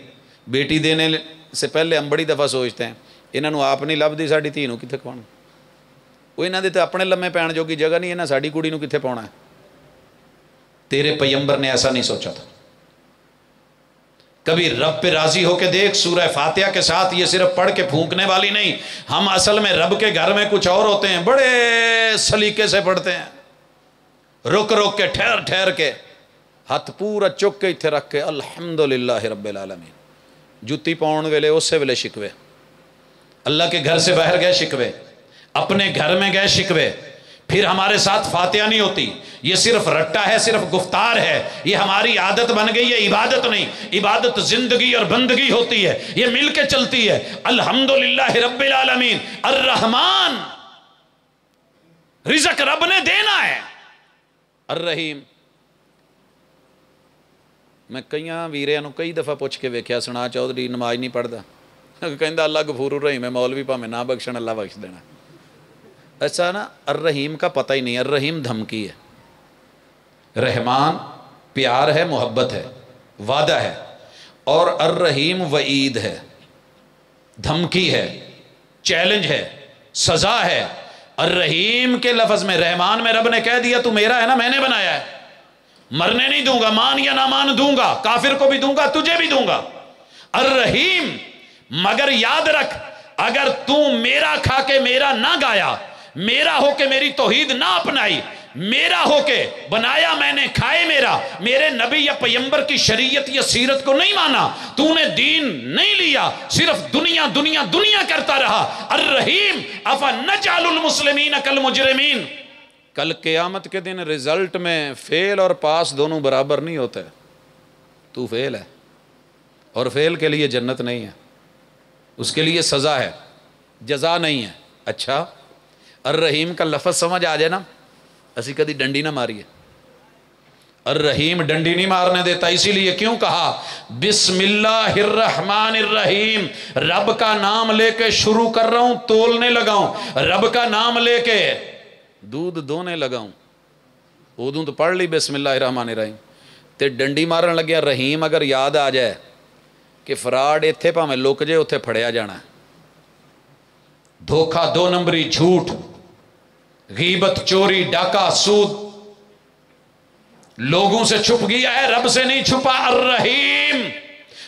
بیٹی دینے سے پہلے ہم بڑی دفعہ سوچتے ہیں انہاں نو آپ نہیں لبدی ساڈی دھی نو کتھے کھوانا، وہ انہاں دے تے اپنے لمے پین جوگی جگہ نہیں، انہاں ساڈی کڑی نو کتھے پاؤنا ہے۔ تیرے پیغمبر نے ایسا نہیں سوچا تھا۔ کبھی رب پہ راضی ہو کے دیکھ، سورہ فاتحہ کے ساتھ یہ صرف پڑھ کے پھونکنے والی نہیں، ہم اصل میں رب کے گھر میں کچھ اور ہوتے ہیں، بڑے سلیقے سے پڑھتے ہیں، رک رک کے، ٹھہر ٹھہر کے، ہاتھ پورا چک کے اتھے رکھ کے الحمدللہ رب العالمین۔ جتی پاؤن ویلے اسے ویلے شکوے، اللہ کے گھر سے باہر گئے شکوے، اپنے گھر میں گئے شکوے، پھر ہمارے ساتھ فاتحہ نہیں ہوتی، یہ صرف رٹا ہے، صرف گفتار ہے، یہ ہماری عادت بن گئی ہے، عبادت نہیں۔ عبادت زندگی اور بندگی ہوتی ہے، یہ مل کے چلتی ہے۔ الحمدللہ رب العالمین، الرحمن، رزق رب نے دینا ہے، الرحیم۔ میں کئیاں ویریاں نو کئی دفعہ پوچھ کے ویکھیا، سنا چودھری نماز نہیں پڑھدا، کہندا اللہ غفور الرحیم ہے، مولوی پاویں نہ بخشن اللہ بخش دینا۔ ایسا نا الرحیم کا پتہ ہی نہیں، الرحیم دھمکی ہے، رحمان پیار ہے، محبت ہے، وعدہ ہے، اور الرحیم وعید ہے، دھمکی ہے، چیلنج ہے، سزا ہے۔ الرحیم کے لفظ میں، رحمان میں رب نے کہہ دیا تو میرا ہے نا، میں نے بنایا ہے، مرنے نہیں دوں گا، مان یا نہ مان دوں گا، کافر کو بھی دوں گا، تجھے بھی دوں گا۔ الرحیم، مگر یاد رکھ اگر تو میرا کھا کے میرا نہ گایا، میرا ہو کے میری توحید نہ اپنائی، میرا ہو کے بنایا میں نے، کھائے میرا، میرے نبی یا پیغمبر کی شریعت یا سیرت کو نہیں مانا، تو نے دین نہیں لیا، صرف دنیا دنیا دنیا کرتا رہا۔ الرحیم افنجعل المسلمین کالمجرمین، کل قیامت کے دن رزلٹ میں فیل اور پاس دونوں برابر نہیں ہوتے، تو فیل ہے، اور فیل کے لیے جنت نہیں ہے، اس کے لیے سزا ہے، جزا نہیں ہے۔ اچھا، الرحیم کا لفظ سمجھ آ جائے نا، اسی کدی ڈنڈی نہ ماری ہے، الرحیم ڈنڈی نہیں مارنے دیتا، اسی لیے کیوں کہا بسم اللہ الرحمن الرحیم، رب کا نام لے کے شروع کر رہا ہوں، تولنے لگا ہوں، رب کا نام لے کے دودھ دونے لگا ہوں، اردو تو پڑھ لی بسم اللہ الرحمن الرحیم، تے ڈنڈی مارن لگیا رحیم اگر یاد آ جائے کہ فراڈ ایتھے پا میں لک جے اتھے پھڑیا جانا ہے، دھوکہ، دو نمبری، جھوٹ، غیبت، چوری، ڈاکہ، سود، لوگوں سے چھپ گیا ہے، رب سے نہیں چھپا۔ الرحیم،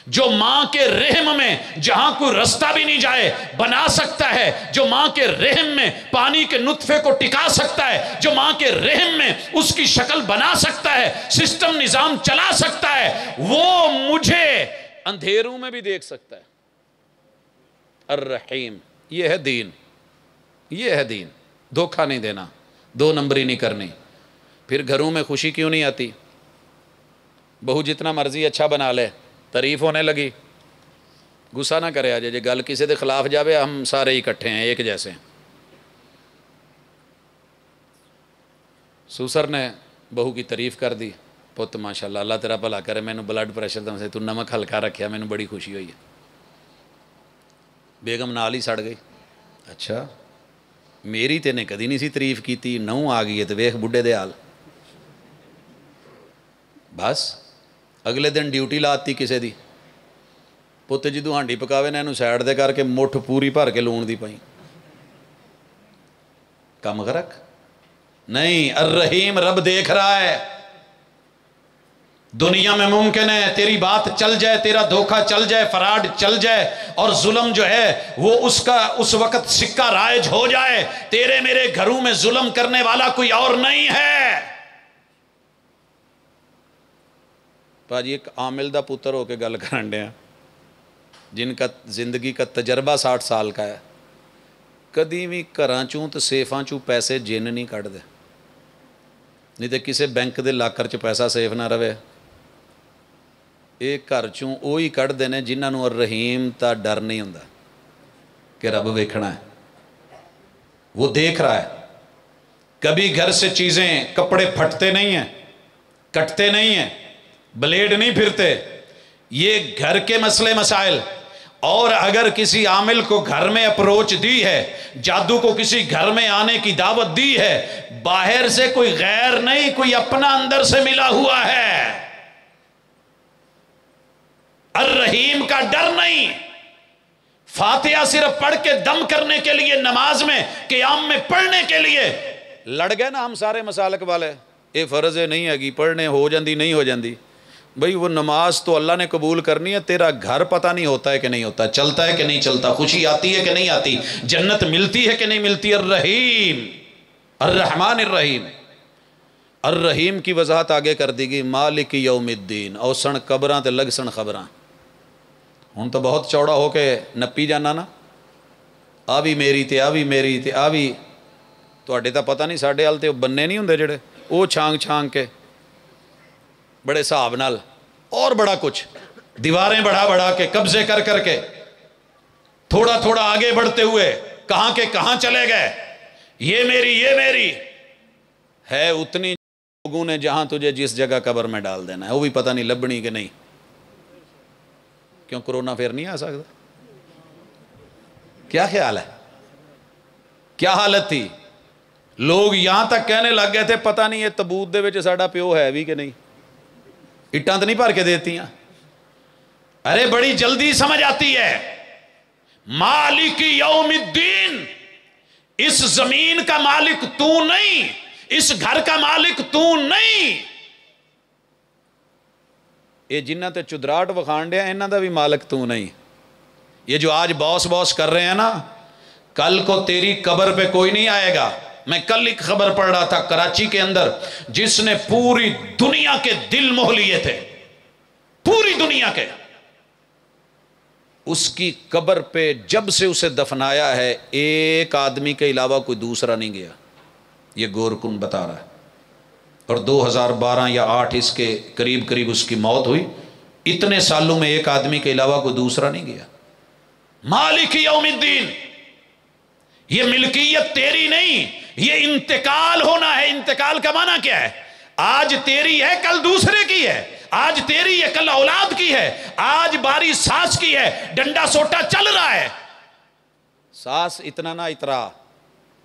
جو ماں کے رحم میں جہاں کوئی رستہ بھی نہیں جائے بنا سکتا ہے، جو ماں کے رحم میں پانی کے نطفے کو ٹکا سکتا ہے، جو ماں کے رحم میں اس کی شکل بنا سکتا ہے، سسٹم نظام چلا سکتا ہے، وہ مجھے اندھیروں میں بھی دیکھ سکتا ہے۔ الرحیم، یہ ہے دین، یہ ہے دین، دھوکہ نہیں دینا، دو نمبری نہیں کرنی۔ پھر گھروں میں خوشی کیوں نہیں آتی؟ بہو جتنا مرضی اچھا بنا لے، تعریف ہونے لگی، غصہ نہ کرے آجے جے گل کسی دے خلاف جاوے، ہم سارے اکٹھے ہیں، ایک جیسے ہیں۔ سوسر نے بہو کی تعریف کر دی، پت ماشاءاللہ اللہ تیرا بھلا کرے، میں نے بلڈ پریشر دم سے تو نمک ہلکا رکھیا، میں نے بڑی خوشی ہوئی ہے۔ بیگم نال ہی سڑ گئی، اچھا میری تے نے کدی نہیں سی تعریف کیتی، نو آ گئی ہے تو ویخ بڈھے دے حال۔ بس اگلے دن ڈیوٹی لاتی کسے دی، پت جدو ہانڈی پکاوے نے انہوں سائڈ دے کر کے مٹھ پوری بھر کے لون دی پائی، کم غرق نہیں۔ الرحیم، رب دیکھ رہا ہے، دنیا میں ممکن ہے تیری بات چل جائے، تیرا دھوکہ چل جائے، فراڈ چل جائے، اور ظلم جو ہے وہ اس وقت سکہ رائج ہو جائے، تیرے میرے گھروں میں ظلم کرنے والا کوئی اور نہیں ہے۔ پاجی ایک عامل دا پتر ہو کے گل کرن دیا، جن کا زندگی کا تجربہ 60 سال کا ہے، کدی بھی گھراں چوں تے سیفاں چوں پیسے جن نہیں کٹ دے، نہیں تے کسے بینک دے لاکر چ پیسہ سیف نہ رہے، ایک گھر چوں وہی کٹ دینے جنہاں نوں الرحیم تا ڈر نہیں ہوندا کہ رب ویکھنا ہے، وہ دیکھ رہا ہے۔ کبھی گھر سے چیزیں، کپڑے پھٹتے نہیں ہیں، کٹتے نہیں ہیں، بلیڈ نہیں پھرتے، یہ گھر کے مسئلے مسائل۔ اور اگر کسی عامل کو گھر میں اپروچ دی ہے، جادو کو کسی گھر میں آنے کی دعوت دی ہے، باہر سے کوئی غیر نہیں، کوئی اپنا اندر سے ملا ہوا ہے، الرحیم کا ڈر نہیں۔ فاتحہ صرف پڑھ کے دم کرنے کے لیے، نماز میں قیام میں پڑھنے کے لیے لڑ گئے نا ہم سارے مسالک والے، یہ فرض ہے نہیں ہے گی، پڑھنے ہو جاندی نہیں ہو جاندی، بھئی وہ نماز تو اللہ نے قبول کرنی ہے، تیرا گھر پتہ نہیں ہوتا ہے کہ نہیں ہوتا، چلتا ہے کہ نہیں چلتا، خوشی آتی ہے کہ نہیں آتی، جنت ملتی ہے کہ نہیں ملتی۔ الرحیم، الرحمن الرحیم، الرحیم کی وضاحت آگے کر دی گئی، مالک یوم الدین، او سن قبراں تے لگ سن خبراں۔ ہن تو بہت چوڑا ہو کے نپی جانا نا، آ بھی میری تے آ بھی میری تے آ بھی، تواڈے تا پتہ نہیں، ساڈے حال تے بننے نہیں ہوندے جڑے، او چھانگ چھانگ کے بڑے صاحب نال، اور بڑا کچھ، دیواریں بڑھا بڑھا کے، قبضے کر کر کے، تھوڑا تھوڑا آگے بڑھتے ہوئے کہاں کے کہاں چلے گئے، یہ میری یہ میری ہے، اتنی لوگوں نے جہاں تجھے جس جگہ قبر میں ڈال دینا ہے، وہ بھی پتہ نہیں لبنی کہ نہیں۔ کیوں کرونا پھر نہیں آ سکتا؟ کیا خیال ہے؟ کیا حالت تھی؟ لوگ یہاں تک کہنے لگ گئے تھے پتہ نہیں یہ تبوت دے وچ ساڈا پیو ہے بھی کہ نہیں، اٹاں تو نہیں بھر کے دیتی ہیں۔ ارے بڑی جلدی سمجھ آتی ہے، مالک یوم الدین، اس زمین کا مالک تو نہیں، اس گھر کا مالک تو نہیں. یہ جنہ تے چدراہٹ وکھان ڈیا انہاں دا بھی مالک تو نہیں. یہ جو آج باس باس کر رہے ہیں نا، کل کو تیری قبر پہ کوئی نہیں آئے گا. میں کل ایک خبر پڑھ رہا تھا کراچی کے اندر، جس نے پوری دنیا کے دل موہ لیے تھے، پوری دنیا کے، اس کی قبر پہ جب سے اسے دفنایا ہے ایک آدمی کے علاوہ کوئی دوسرا نہیں گیا. یہ گورکن بتا رہا ہے. اور 2012 یا 8 اس کے قریب قریب اس کی موت ہوئی. اتنے سالوں میں ایک آدمی کے علاوہ کوئی دوسرا نہیں گیا. مالک یوم الدین، یہ ملکیت تیری نہیں، یہ انتقال ہونا ہے. انتقال کا معنی کیا ہے؟ آج تیری ہے کل دوسرے کی ہے، آج تیری ہے کل اولاد کی ہے، آج باری ساس کی ہے، ڈنڈا سوٹا چل رہا ہے. ساس اتنا نہ اترا،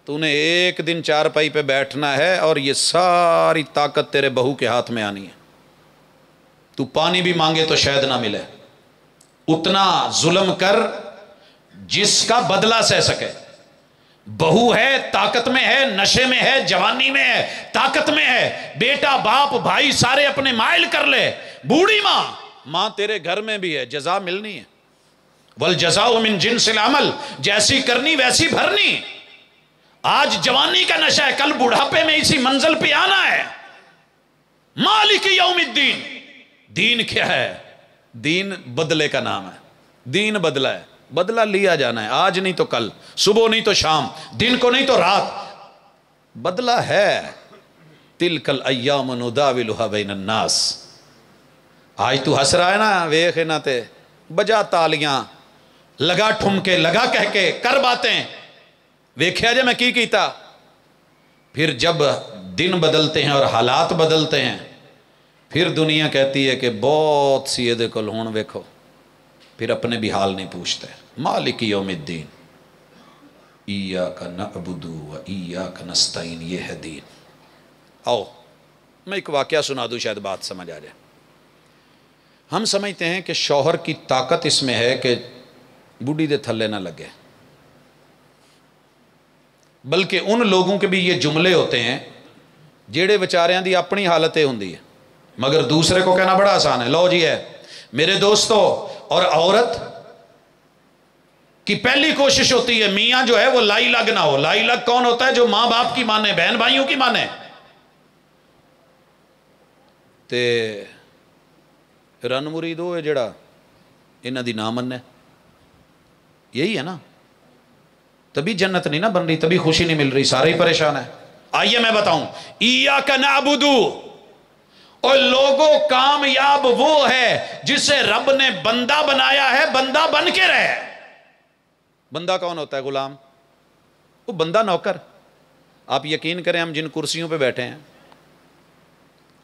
تو نے ایک دن چارپائی پہ بیٹھنا ہے اور یہ ساری طاقت تیرے بہو کے ہاتھ میں آنی ہے. تو پانی بھی مانگے تو شاید نہ ملے. اتنا ظلم کر جس کا بدلہ سہ سکے. بہو ہے، طاقت میں ہے، نشے میں ہے، جوانی میں ہے، طاقت میں ہے، بیٹا باپ بھائی سارے اپنے مائل کر لے. بوڑھی ماں تیرے گھر میں بھی ہے، جزا ملنی ہے. والجزاء من جنس العمل، جیسی کرنی ویسی بھرنی. آج جوانی کا نشہ ہے، کل بڑھاپے میں اسی منزل پہ آنا ہے. مالک یوم الدین. دین کیا ہے؟ دین بدلے کا نام ہے. دین بدلہ ہے، بدلہ لیا جانا ہے. آج نہیں تو کل، صبح نہیں تو شام، دن کو نہیں تو رات. بدلہ ہے. تلک الایام نداولها بین الناس. آج تو ہنس رہا ہے نا، ویخ نہ تے بجا تالیاں، لگا ٹھمکے، لگا کہہ کے، کر باتیں. ویکھیا جے میں کی کیتا. پھر جب دن بدلتے ہیں اور حالات بدلتے ہیں، پھر دنیا کہتی ہے کہ بہت سی دے کول ہون ویکھو. پھر اپنے بھی حال نہیں پوچھتے. مالک یوم الدین، ایاک نعبد و ایاک نستعین، یہ ہے دین. آؤ میں ایک واقعہ سنا دوں، شاید بات سمجھ آ جائے. ہم سمجھتے ہیں کہ شوہر کی طاقت اس میں ہے کہ بوڑھی دے تھلے نہ لگے، بلکہ ان لوگوں کے بھی یہ جملے ہوتے ہیں جیڑے بیچاریاں دی اپنی حالتیں ہوندی ہے، مگر دوسرے کو کہنا بڑا آسان ہے. لو جی ہے میرے دوستو. اور عورت کی پہلی کوشش ہوتی ہے میاں جو ہے وہ لائی لگ نہ ہو. لائی لگ کون ہوتا ہے؟ جو ماں باپ کی مانے، بہن بھائیوں کی مانے. تے رن مرید ہو جڑا انہاں دی نہ مننے، یہی ہے نا. تبھی جنت نہیں نا بن رہی، تبھی خوشی نہیں مل رہی، سارے ہی پریشان ہیں. آئیے میں بتاؤں. ایاک نعبد، اور لوگوں کامیاب وہ ہے جسے رب نے بندہ بنایا ہے، بندہ بن کے رہے. بندہ کون ہوتا ہے؟ غلام. وہ بندہ نوکر. آپ یقین کریں ہم جن کرسیوں پہ بیٹھے ہیں،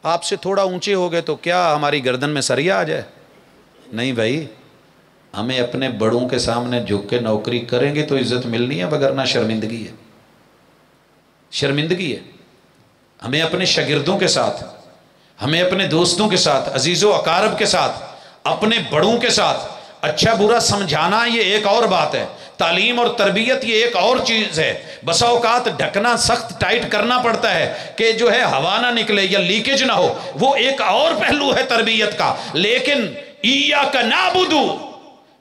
آپ سے تھوڑا اونچے ہو گئے تو کیا ہماری گردن میں سریا آ جائے؟ نہیں بھائی، ہمیں اپنے بڑوں کے سامنے جھک کے نوکری کریں گے تو عزت ملنی ہے، وگرنہ شرمندگی ہے. شرمندگی ہے. ہمیں اپنے شاگردوں کے ساتھ، ہمیں اپنے دوستوں کے ساتھ، عزیز و اقارب کے ساتھ، اپنے بڑوں کے ساتھ اچھا برا سمجھانا یہ ایک اور بات ہے. تعلیم اور تربیت یہ ایک اور چیز ہے. بسا اوقات ڈھکنا سخت ٹائٹ کرنا پڑتا ہے کہ جو ہے ہوا نہ نکلے یا لیکیج نہ ہو، وہ ایک اور پہلو ہے تربیت کا. لیکن ایاک نعبد،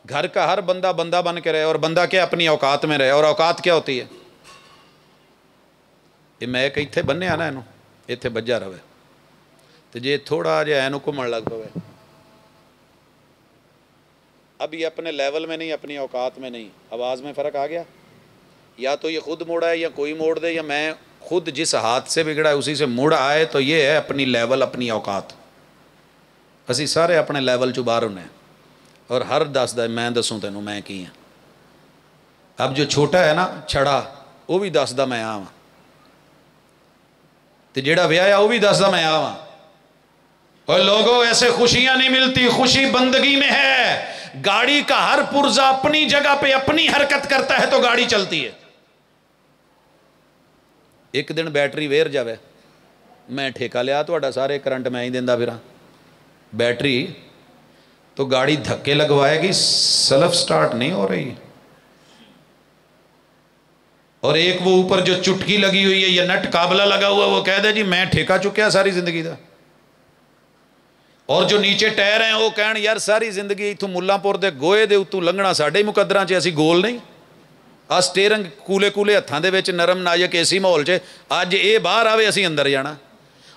گھر کا ہر بندہ بندہ بن کے رہے، اور بندہ کیا؟ اپنی اوقات میں رہے. اور اوقات کیا ہوتی ہے؟ یہ میں کہ اتھے بننے آنا اینو اتھے بجا رہے، تو جے تھوڑا جے اینو کمڑ لگ پوے، اب یہ اپنے لیول میں نہیں، اپنی اوقات میں نہیں. آواز میں فرق آ گیا؟ یا تو یہ خود موڑا ہے یا کوئی موڑ دے، یا میں خود جس ہاتھ سے بگڑا ہے اسی سے مڑ آئے. تو یہ ہے اپنی لیول، اپنی اوقات. اسی سارے اپنے لیول چ باہر ہونے، اور ہر دس دا میں دسوں تینوں میں کی ہاں. اب جو چھوٹا ہے نا چھڑا، وہ بھی دس دا میں آواں، تے جیڑا ویایا وہ بھی دس دا میں آواں. اور لوگوں ایسے خوشیاں نہیں ملتی، خوشی بندگی میں ہے. گاڑی کا ہر پرزا اپنی جگہ پہ اپنی حرکت کرتا ہے تو گاڑی چلتی ہے. ایک دن بیٹری ویر جاوے، میں ٹھیکہ لیا تو سارے کرنٹ میں ہی دیندہ پھراں. بیٹری تو گاڑی دھکے لگوائے گی، سیلف سٹارٹ نہیں ہو رہی. اور ایک وہ اوپر جو چٹکی لگی ہوئی ہے، یہ نٹ قابلہ لگا ہوا، وہ کہہ دے جی میں ٹھیکہ چکیا ساری زندگی دا. اور جو نیچے ٹائر ہیں وہ کہن یار ساری زندگی اتوں ملا پور دے گوئے دے اتوں لنگنا ساڈے ہی مقدراں چ، اسی گول نہیں. آ سٹیرنگ کولے کولے ہتھاں دے وچ نرم نازک ایسی ماحول چ، اج اے باہر آوے اسی اندر جانا.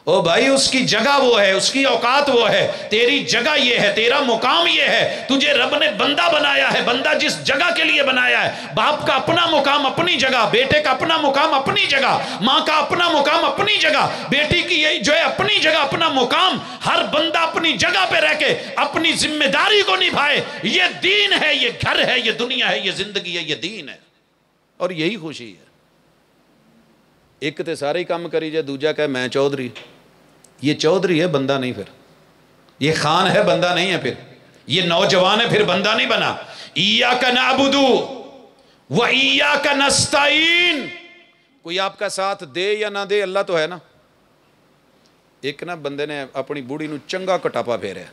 او بھائی اس کی جگہ وہ ہے، اس کی اوقات وہ ہے، تیری جگہ یہ ہے، تیرا مقام یہ ہے. تجھے رب نے بندہ بنایا ہے، بندہ جس جگہ کے لیے بنایا ہے، باپ کا اپنا مقام اپنی جگہ، بیٹے کا اپنا مقام اپنی جگہ، ماں کا اپنا مقام اپنی جگہ، بیٹی کی یہ جو ہے اپنی جگہ اپنا مقام. ہر بندہ اپنی جگہ پہ رہ کے اپنی ذمہ داری کو نبھائے. یہ دین ہے، یہ گھر ہے، یہ دنیا ہے، یہ زندگی ہے، یہ دین ہے. اور یہی خوشی ہے. ایک تے سارے ہی کام کری جائے، دوجا کہ میں چودھری. یہ چودھری ہے، بندہ نہیں. پھر یہ خان ہے، بندہ نہیں ہے. پھر یہ نوجوان ہے، پھر بندہ نہیں بنا. ایاک نعبد و ایاک نستعین. کوئی آپ کا ساتھ دے یا نہ دے، اللہ تو ہے نا. ایک نا بندے نے اپنی بوڑھی نو چنگا کٹاپا پھیریا،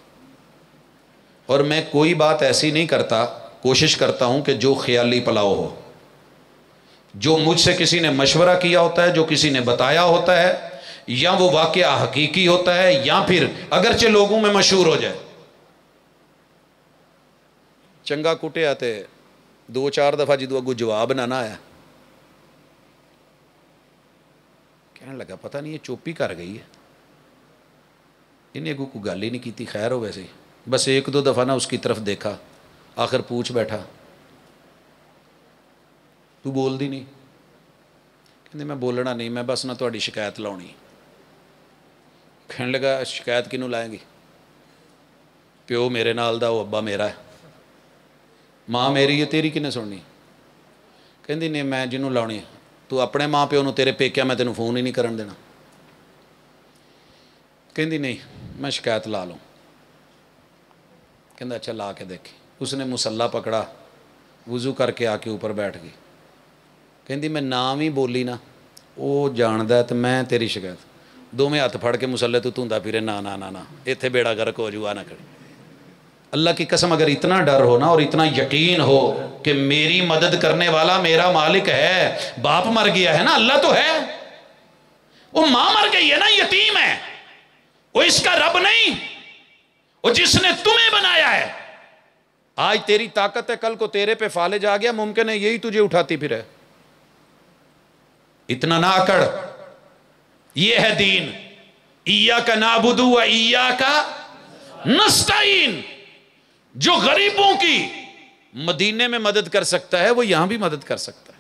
اور میں کوئی بات ایسی نہیں کرتا، کوشش کرتا ہوں کہ جو خیالی پلاؤ ہو، جو مجھ سے کسی نے مشورہ کیا ہوتا ہے، جو کسی نے بتایا ہوتا ہے، یا وہ واقعہ حقیقی ہوتا ہے، یا پھر اگرچہ لوگوں میں مشہور ہو جائے. چنگا کٹے آتے 2-4 دفعہ جدو اگو جواب نہ آیا، کہنے لگا پتہ نہیں یہ چوپی کر گئی ہے، انہیں اگو کوئی گل ہی نہیں کی. خیر ہو ویسے بس 1-2 دفعہ نہ اس کی طرف دیکھا، آخر پوچھ بیٹھا تو بول دی نہیں. کہنے میں بولنا نہیں، میں بس نہ تہاڈی شکایت لاؤنی. کہنے لگا شکایت کنوں لائیں گی؟ پیو میرے نال دا، وہ ابا میرا ہے، ماں میری ہے، تیری کنے سننی؟ کہندی نہیں میں جنوں لاؤنی ہے. تو اپنے ماں پیو نو تیرے پیکیا میں تینوں فون ہی نہیں کرن دینا. کہندی نہیں میں شکایت لا لوں. کہندا اچھا لا کے دیکھی. اس نے مصلا پکڑا، وضو کر کے آ کے اوپر بیٹھ گئی. کہندی میں نام ہی بولی نا وہ جاندہ ہے تو میں تیری شکایت. دونوں ہاتھ پھڑ کے مسلے تو دھوندا پھرے، نا نا نا نا ایتھے بیڑا گرک ہو جوا نہ کری. اللہ کی قسم اگر اتنا ڈر ہو نا اور اتنا یقین ہو کہ میری مدد کرنے والا میرا مالک ہے. باپ مر گیا ہے نا، اللہ تو ہے. وہ ماں مر گئی ہے نا، یتیم ہے. وہ اس کا رب نہیں، وہ جس نے تمہیں بنایا ہے. آج تیری طاقت ہے، کل کو تیرے پہ فالج آ گیا، ممکن ہے یہی تجھے اٹھاتی پھر ہے. اتنا نہ اکڑ. یہ ہے دین. ایاک نعبد و ایاک نستعین. جو غریبوں کی مدینے میں مدد کر سکتا ہے وہ یہاں بھی مدد کر سکتا ہے.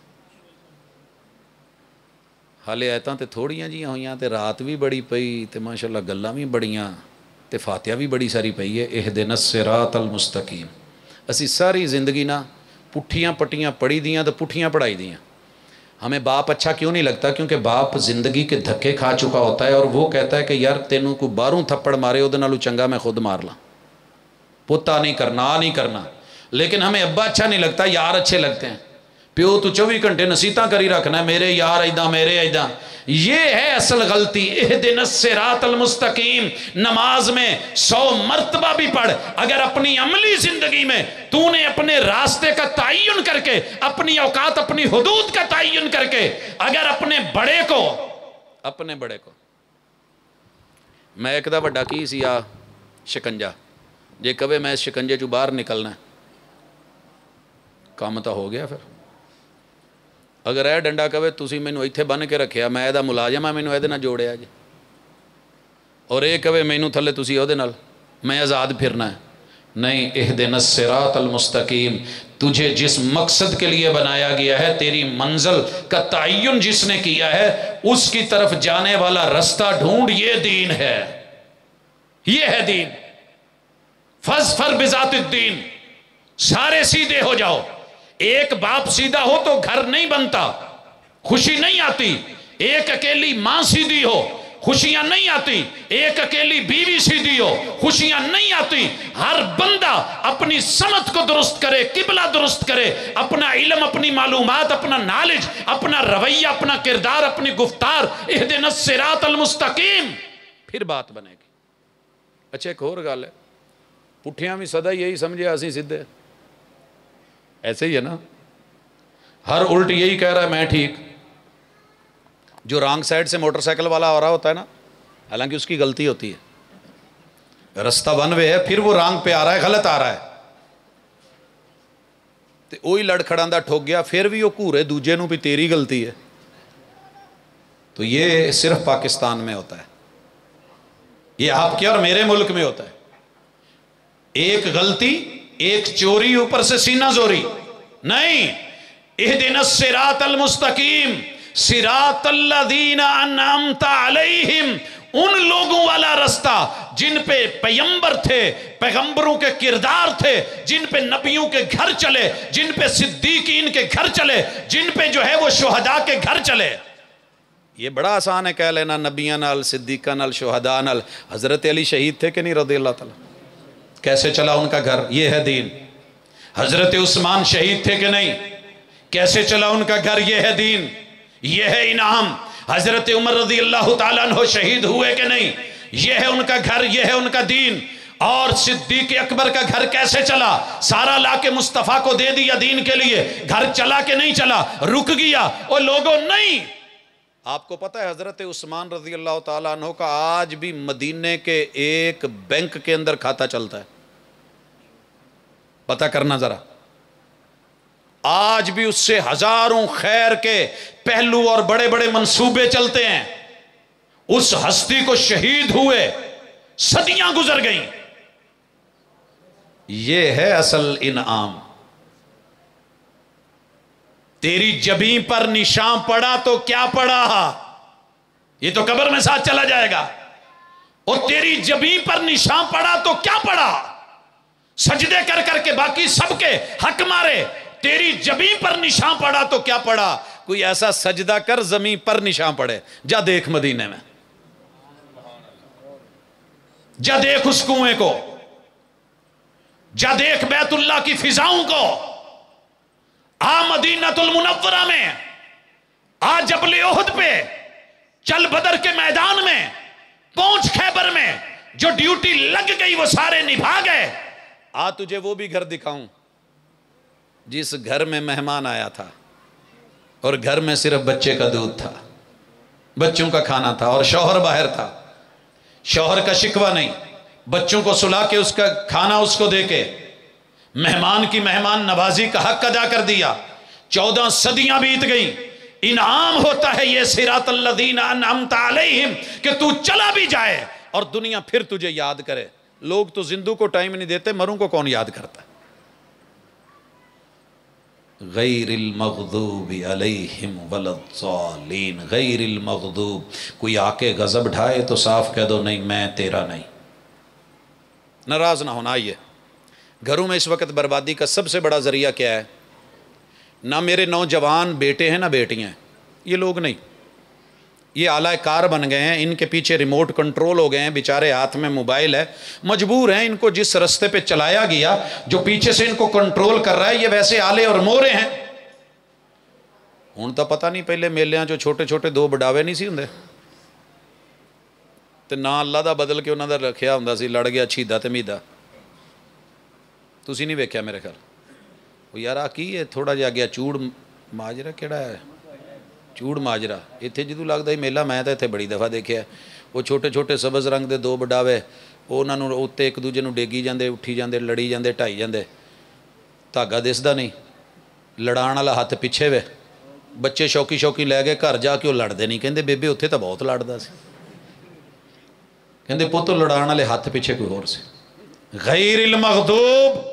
حالے آیتاں تے تھوڑیاں جیاں ہوئیاں تے رات بھی بڑی پئی تے ماشاءاللہ گلاں بھی بڑیاں تے فاتحہ بھی بڑی ساری پئی ہے. اہدنا الصراط المستقیم. اسی ساری زندگی نا پٹھیاں پٹیاں پڑھی دیاں تے پٹھیاں پڑھائی دیاں. ہمیں باپ اچھا کیوں نہیں لگتا؟ کیونکہ باپ زندگی کے دھکے کھا چکا ہوتا ہے، اور وہ کہتا ہے کہ یار تینوں کو 12 تھپڑ مارے او دے نالوں چنگا میں خود مار لاں. پوتا نہیں کرنا، آ نہیں کرنا. لیکن ہمیں ابا اچھا نہیں لگتا، یار اچھے لگتے ہیں. پیو تو 24 گھنٹے نصیحتاں کری رکھنا ہے، میرے یار ایداں میرے ایداں. یہ ہے اصل غلطی. اہدنا الصراط المستقیم نماز میں 100 مرتبہ بھی پڑھ. اگر اپنی عملی زندگی میں تو نے اپنے راستے کا تعین کر کے، اپنی اوقات اپنی حدود کا تعین کر کے، اگر اپنے بڑے کو میں ایک دا بڑا کی سی آ شکنجا جے کبے میں اس شکنجے چو باہر نکلنا ہے کام تو ہو گیا. پھر اگر اے ڈنڈا کہے تسی مینوں ایتھے بن کے رکھیا، میں ایدہ ملازم ہاں، مینوں ایدے نہ جوڑیا جی، اور اے کہے مینوں تھلے تسی او دے نال میں آزاد پھرنا ہے. نہیں. اہدنا الصراط المستقیم. تجھے جس مقصد کے لیے بنایا گیا ہے، تیری منزل کا تعین جس نے کیا ہے، اس کی طرف جانے والا رستہ ڈھونڈ. یہ دین ہے، یہ ہے دین. فَاظْفَرْ بِذَاتِ الدِّین. سارے سیدھے ہو جاؤ. ایک باپ سیدھا ہو تو گھر نہیں بنتا، خوشی نہیں آتی. ایک اکیلی ماں سیدھی ہو، خوشیاں نہیں آتی. ایک اکیلی بیوی سیدھی ہو، خوشیاں نہیں آتی. ہر بندہ اپنی سمت کو درست کرے، قبلہ درست کرے، اپنا علم، اپنی معلومات، اپنا نالج، اپنا رویہ، اپنا کردار، اپنی گفتار. اہدنا الصراط المستقیم، پھر بات بنے گی. اچھا ایک اور گل ہے، پٹھیاں بھی سدا یہی سمجھے اسی سدھے، ایسے ہی ہے نا. ہر الٹ یہی کہہ رہا ہے میں ٹھیک. جو رانگ سائڈ سے موٹر سائیکل والا آ رہا ہوتا ہے نا، حالانکہ اس کی غلطی ہوتی ہے، رستہ ون وے ہے، پھر وہ رانگ پہ آ رہا ہے، غلط آ رہا ہے، تو وہی لڑ کھڑاندہ ٹھوک گیا، پھر بھی وہ گھورے دوجے نو بھی تیری غلطی ہے. تو یہ صرف پاکستان میں ہوتا ہے، یہ آپ کے اور میرے ملک میں ہوتا ہے. ایک غلطی، ایک چوری، اوپر سے سینہ زوری. نہیں، اہدنا الصراط المستقیم صراط الذین انعمت علیہم، ان لوگوں والا رستہ جن پہ پیغمبر تھے، پیغمبروں کے کردار تھے، جن پہ نبیوں کے گھر چلے، جن پہ صدیقین کے گھر چلے، جن پہ جو ہے وہ شہداء کے گھر چلے. یہ بڑا آسان ہے کہہ لینا نبیاں نال، صدیقاں نال، شہداء نال. حضرت علی شہید تھے کہ نہیں رضی اللہ تعالیٰ؟ کیسے چلا ان کا گھر؟ یہ ہے دین. حضرت عثمان شہید تھے کہ نہیں؟ کیسے چلا ان کا گھر؟ یہ ہے دین، یہ ہے انعام. حضرت عمر رضی اللہ تعالیٰ عنہ شہید ہوئے کہ نہیں؟ یہ ہے ان کا گھر، یہ ہے ان کا دین. اور صدیق اکبر کا گھر کیسے چلا؟ سارا لا کے مصطفیٰ کو دے دیا دین کے لیے، گھر چلا کہ نہیں چلا؟ رک گیا. اور لوگوں نہیں، آپ کو پتہ ہے حضرت عثمان رضی اللہ تعالیٰ عنہ کا آج بھی مدینے کے ایک بینک کے اندر کھاتا چلتا ہے. پتہ کرنا ذرا. آج بھی اس سے ہزاروں خیر کے پہلو اور بڑے بڑے منصوبے چلتے ہیں. اس ہستی کو شہید ہوئے صدیاں گزر گئیں. یہ ہے اصل انعام. تیری جبیں پر نشان پڑا تو کیا پڑا؟ یہ تو قبر میں ساتھ چلا جائے گا. اور تیری جبیں پر نشان پڑا تو کیا پڑا؟ سجدے کر کر کے باقی سب کے حق مارے، تیری جبیں پر نشان پڑا تو کیا پڑا؟ کوئی ایسا سجدہ کر زمین پر نشان پڑے. جا دیکھ مدینے میں، جا دیکھ اس کنویں کو، جا دیکھ بیت اللہ کی فضاؤں کو، آ مدینۃ المنورہ میں، آ جبل احد پہ، چل بدر کے میدان میں، پہنچ خیبر میں. جو ڈیوٹی لگ گئی وہ سارے نبھا گئے. آ تجھے وہ بھی گھر دکھاؤں جس گھر میں مہمان آیا تھا اور گھر میں صرف بچے کا دودھ تھا، بچوں کا کھانا تھا، اور شوہر باہر تھا. شوہر کا شکوہ نہیں، بچوں کو سلا کے اس کا کھانا اس کو دے کے مہمان کی مہمان نوازی کا حق ادا کر دیا. 14 صدیاں بیت گئیں. انعام ہوتا ہے یہ صراط الذین انعمت علیہم، کہ تو چلا بھی جائے اور دنیا پھر تجھے یاد کرے. لوگ تو زندوں کو ٹائم نہیں دیتے، مروں کو کون یاد کرتا ہے؟ غیر المغضوب علیہم ولا الضالین. غیر المغضوب. کوئی آ کے غضب ڈھائے تو صاف کہہ دو نہیں میں تیرا نہیں. ناراض نہ ہونا. آئیے، گھروں میں اس وقت بربادی کا سب سے بڑا ذریعہ کیا ہے؟ نہ میرے نوجوان بیٹے ہیں نہ بیٹیاں ہیں، یہ لوگ نہیں. یہ اعلی کار بن گئے ہیں، ان کے پیچھے ریموٹ کنٹرول ہو گئے ہیں، بیچارے ہاتھ میں موبائل ہے، مجبور ہیں. ان کو جس رستے پہ چلایا گیا، جو پیچھے سے ان کو کنٹرول کر رہا ہے، یہ ویسے آلے اور مورے ہیں. ہوں تو پتہ نہیں، پہلے میلیاں جو چھوٹے چھوٹے 2 بڑاوے نہیں سی ہوندے تے نا اللہ دا بدل کے انہاں دا رکھیا ہوندا سی، لڑ گیا چھیدا تے میدا. تسی نہیں ویکھیا میرے خیال. وہ یار آ کی ہے تھوڑا جہا گیا چوڑ ماجرا کیڑا ہے؟ چوڑ ماجرا. اتنے جدوں لگتا ہی میلہ میں تو اتنے بڑی دفعہ دیکھا. وہ چھوٹے چھوٹے سبز رنگ دے 2 بڑاوے، وہ انہوں نے اتنے ایک دوجے نوں ڈیگی جاندے، اٹھی جاندے، لڑی جاندے، ٹھائی جاندے. دھاگا دسدا نہیں، لڑان والا ہاتھ پیچھے وے. بچے شوقی شوقی لے گئے گھر جا کے وہ لڑتے نہیں. کہندے بیبے اتنے تو بہت لڑدا سی. کہندے پتو لڑان والے ہاتھ پیچھے کوئی اور سی. غیر المغضوب.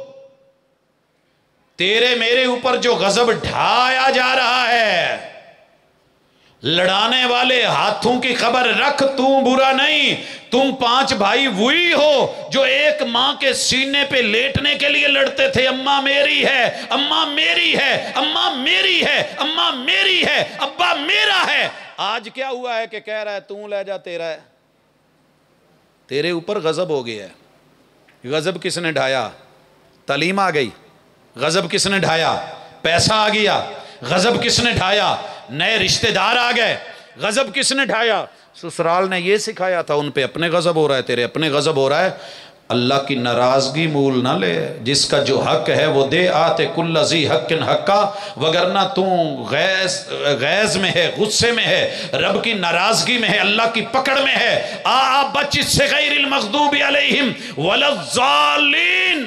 تیرے میرے اوپر جو غضب ڈھایا جا رہا ہے، لڑانے والے ہاتھوں کی خبر رکھ. تم برا نہیں. تم 5 بھائی وہی ہو جو ایک ماں کے سینے پہ لیٹنے کے لیے لڑتے تھے. اماں میری ہے، اماں میری ہے، اماں میری ہے، اماں میری ہے، ابا میرا ہے. آج کیا ہوا ہے کہ کہہ رہا ہے تم لے جا تیرا ہے. تیرے اوپر غضب ہو گیا ہے. غضب کس نے ڈھایا؟ تعلیم آ گئی. غضب کس نے ڈھایا؟ پیسہ آ گیا. غضب کس نے ڈھایا؟ نئے رشتہ دار آ گئے. غضب کس نے ڈھایا؟ سسرال نے یہ سکھایا تھا، ان پہ اپنے غضب ہو رہا ہے، تیرے اپنے غضب ہو رہا ہے. اللہ کی ناراضگی مول نہ لے، جس کا جو حق ہے وہ دے، آتے کل ذی حق حقا، وگرنہ تو غیظ میں ہے، غصے میں ہے، رب کی ناراضگی میں ہے، اللہ کی پکڑ میں ہے، بچ اس سے غیر المغضوب علیہم ولا الضالین۔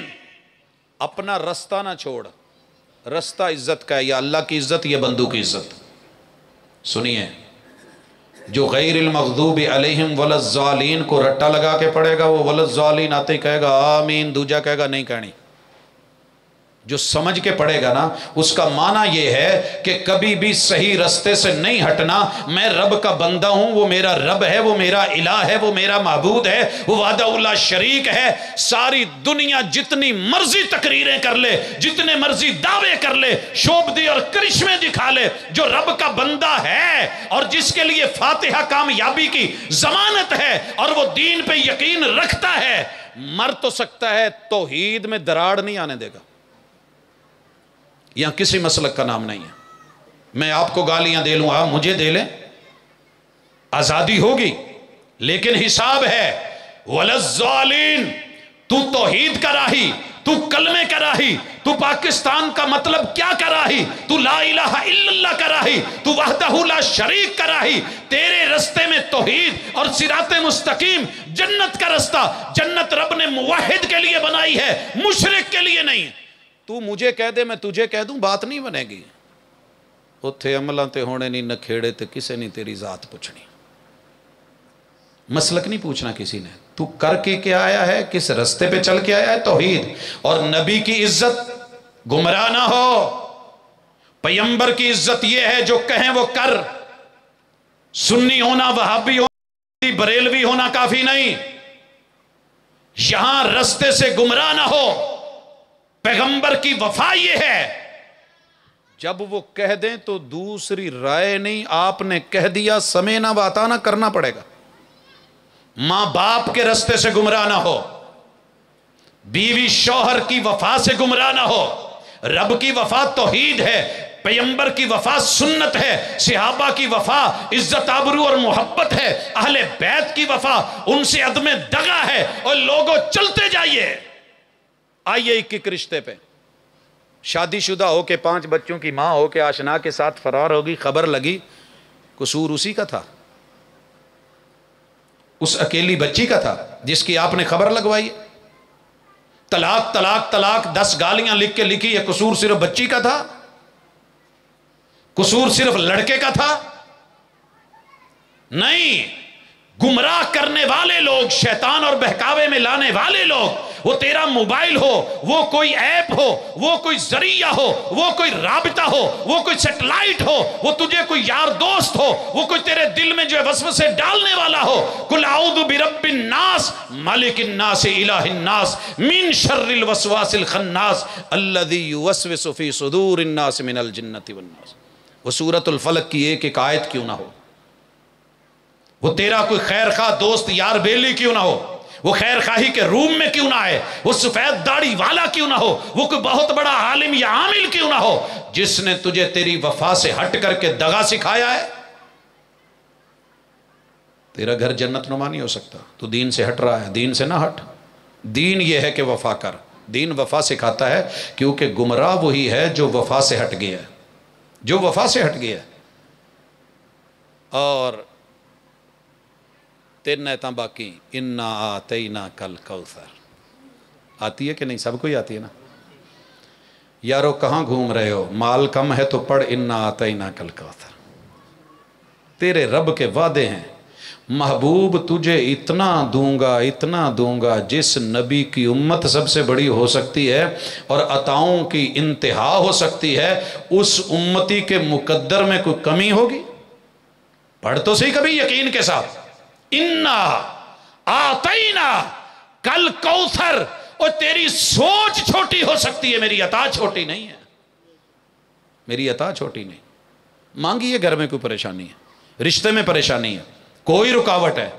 اپنا رستہ نہ چھوڑ، رستہ عزت کا ہے، یا اللہ کی عزت یا بندوں کی عزت۔ سنیے، جو غیر المغضوب علیہم ولا الضالین کو رٹا لگا کے پڑھے گا، وہ ولا الضالین آتے ہی کہے گا آمین، دوجا کہے گا نہیں کہنی۔ جو سمجھ کے پڑھے گا نا، اس کا معنی یہ ہے کہ کبھی بھی صحیح رستے سے نہیں ہٹنا۔ میں رب کا بندہ ہوں، وہ میرا رب ہے، وہ میرا الہ ہے، وہ میرا معبود ہے، وہ وحدہ لا شریک ہے۔ ساری دنیا جتنی مرضی تقریریں کر لے، جتنے مرضی دعوے کر لے، شوبدی اور کرشمے دکھا لے، جو رب کا بندہ ہے اور جس کے لیے فاتحہ کامیابی کی ضمانت ہے اور وہ دین پہ یقین رکھتا ہے، مر تو سکتا ہے، توحید میں دراڑ نہیں آنے دے گا۔ یہاں کسی مسلک کا نام نہیں ہے۔ میں آپ کو گالیاں دے لوں، آپ مجھے دے لیں، آزادی ہوگی، لیکن حساب ہے۔ وَلَا الضَّالِينَ، تو توحید کا راہی، تو کلمے کا راہی، تو پاکستان کا مطلب کیا کا راہی، تو لا الہ الا اللہ کا راہی، تو وحدہ لا شریک کا راہی، تیرے رستے میں توحید اور صراط مستقیم، جنت کا رستہ۔ جنت رب نے موحد کے لیے بنائی ہے، مشرک کے لیے نہیں۔ تو مجھے کہہ دے میں تجھے کہہ دوں، بات نہیں بنے گی۔ اتھے عملاں تے ہونے نہیں نکھیڑے تے کسے نہیں تیری ذات پوچھنی، مسلک نہیں پوچھنا کسی نے۔ تو کر کے کیا آیا ہے، کس رستے پہ چل کے آیا ہے، توحید اور نبی کی عزت۔ گمراہ نہ ہو، پیغمبر کی عزت یہ ہے جو کہیں وہ کر۔ سنی ہونا، وہابی ہونا، بریلوی ہونا کافی نہیں، یہاں رستے سے گمراہ نہ ہو۔ پیغمبر کی وفا یہ ہے، جب وہ کہہ دیں تو دوسری رائے نہیں، آپ نے کہہ دیا، سمینا واتانا کرنا پڑے گا۔ ماں باپ کے رستے سے گمراہ نہ ہو، بیوی شوہر کی وفا سے گمراہ نہ ہو۔ رب کی وفا توحید ہے، پیغمبر کی وفا سنت ہے، صحابہ کی وفا عزت آبرو اور محبت ہے، اہل بیت کی وفا ان سے عدم دغا ہے۔ اور لوگوں چلتے جائیے، آئیے ایک رشتے پہ، شادی شدہ ہو کے 5 بچوں کی ماں ہو کے آشنا کے ساتھ فرار ہوگی، خبر لگی، قصور اسی کا تھا، اس اکیلی بچی کا تھا جس کی آپ نے خبر لگوائی۔ طلاق طلاق طلاق 10 گالیاں لکھ کے لکھی، یہ قصور صرف بچی کا تھا؟ قصور صرف لڑکے کا تھا؟ نہیں، گمراہ کرنے والے لوگ، شیطان اور بہکاوے میں لانے والے لوگ، وہ تیرا موبائل ہو، وہ کوئی ایپ ہو، وہ کوئی ذریعہ ہو، وہ کوئی رابطہ ہو، وہ کوئی سیٹلائٹ ہو، وہ تجھے کوئی یار دوست ہو، وہ کوئی تیرے دل میں جو ہے وسوسے ڈالنے والا ہو۔ قل اعوذ برب الناس مالک الناس الہ الناس من شر الوسواس الخناس الذی یوسوس فی صدور الناس من الجنۃ والناس۔ وہ سورۃ الفلق کی ایک آیت کیوں نہ ہو، وہ تیرا کوئی خیر خواہ دوست یار بیلی کیوں نہ ہو، وہ خیر خواہی کے روم میں کیوں نہ آئے، وہ سفید داڑھی والا کیوں نہ ہو، وہ کوئی بہت بڑا عالم یا عامل کیوں نہ ہو، جس نے تجھے تیری وفا سے ہٹ کر کے دغا سکھایا ہے، تیرا گھر جنت نما نہیں ہو سکتا۔ تو دین سے ہٹ رہا ہے، دین سے نہ ہٹ۔ دین یہ ہے کہ وفا کر، دین وفا سکھاتا ہے، کیونکہ گمراہ وہی ہے جو وفا سے ہٹ گیا ہے، جو وفا سے ہٹ گیا ہے۔ اور 3 آیتاں باقی، انا آتیناک الکوثر، آتی ہے کہ نہیں؟ سب کو ہی آتی ہے نا؟ یارو کہاں گھوم رہے ہو؟ مال کم ہے تو پڑھ انا آتیناک الکوثر۔ تیرے رب کے وعدے ہیں، محبوب تجھے اتنا دوں گا، اتنا دوں گا، جس نبی کی امت سب سے بڑی ہو سکتی ہے اور عطاؤں کی انتہا ہو سکتی ہے، اس امتی کے مقدر میں کوئی کمی ہوگی؟ پڑھ تو صحیح کبھی یقین کے ساتھ، انا آتینا کل کوثر۔ اور تیری سوچ چھوٹی ہو سکتی ہے، میری عطا چھوٹی نہیں ہے، میری عطا چھوٹی نہیں۔ مانگیے، گھر میں کوئی پریشانی ہے، رشتے میں پریشانی ہے، کوئی رکاوٹ ہے،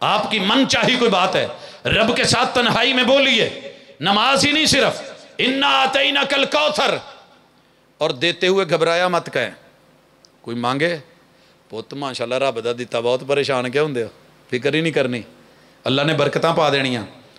آپ کی من چاہی کوئی بات ہے، رب کے ساتھ تنہائی میں بولیے، نماز ہی نہیں صرف، انا آتینا کل کوثر، اور دیتے ہوئے گھبرایا مت کہیں۔ کوئی مانگے، پوت ماشاءاللہ رب دا دیتا، بہت پریشان کیا ہوندے ہو، فکر ہی نہیں کرنی، اللہ نے برکتاں پا دینیاں۔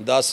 10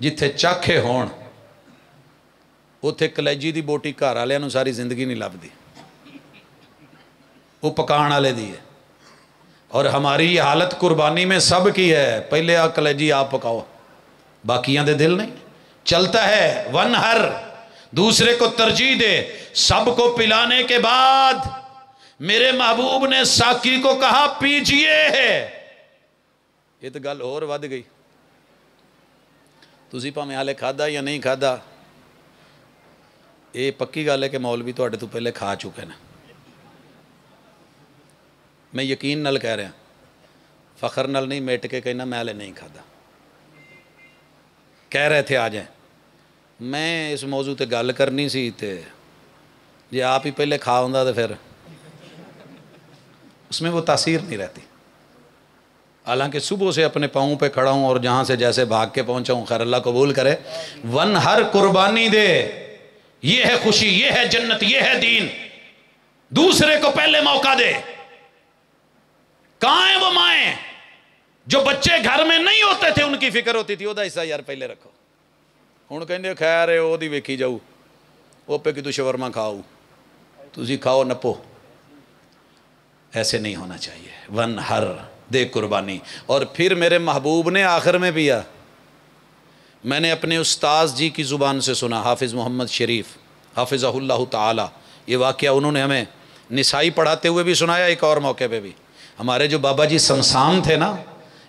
ਜਿੱਥੇ ਚਾਖੇ ਹੋਣ ਉੱਥੇ ਕਲੈਜੀ ਦੀ ਬੋਟੀ ਘਰ ਵਾਲਿਆਂ ਨੂੰ ਸਾਰੀ ਜ਼ਿੰਦਗੀ ਨਹੀਂ ਲੱਭਦੀ, وہ پکان والے دی ہے. اور ہماری یہ حالت قربانی میں سب کی ہے، پہلے آ کلیجی آپ پکاؤ، باقیاں دے دل نہیں چلتا ہے. ون ہر دوسرے کو ترجیح دے. سب کو پلانے کے بعد میرے محبوب نے ساقی کو کہا پیجئے. یہ تو گل اور ود گئی. تسی پاویں حالے کھادا یا نہیں کھادا، یہ پکی گل ہے کہ مولوی تواڈے تو پہلے کھا چکے ہیں. میں یقین نال کہہ رہا، فخر نال نہیں، میٹ کے کہنا میں ہلے نہیں کھادا. کہہ رہے تھے آ جائیں. میں اس موضوع تے گل کرنی سی تے جی آپ ہی پہلے کھا ہوندا تو پھر اس میں وہ تاثیر نہیں رہتی. حالانکہ صبح سے اپنے پاؤں پہ کھڑا ہوں اور جہاں سے جیسے بھاگ کے پہنچا ہوں، خیر اللہ قبول کرے. ون ہر قربانی دے، یہ ہے خوشی، یہ ہے جنت، یہ ہے دین. دوسرے کو پہلے موقع دے. کہاں ہیں وہ مائیں جو بچے گھر میں نہیں ہوتے تھے ان کی فکر ہوتی تھی، وہ دا حصہ یار پہلے رکھو. ہوں کہندے خیر ہے وہ دی ویکھی جاؤ، وہ پہ کہ تو شورما کھاؤ، تسی کھاؤ نپو. ایسے نہیں ہونا چاہیے. ون ہر دے قربانی. اور پھر میرے محبوب نے آخر میں پیا. میں نے اپنے استاذ جی کی زبان سے سنا، حافظ محمد شریف حافظہ اللہ تعالی. یہ واقعہ انہوں نے ہمیں نسائی پڑھاتے ہوئے بھی سنایا، ایک اور موقع پہ بھی. ہمارے جو بابا جی سمسام تھے نا،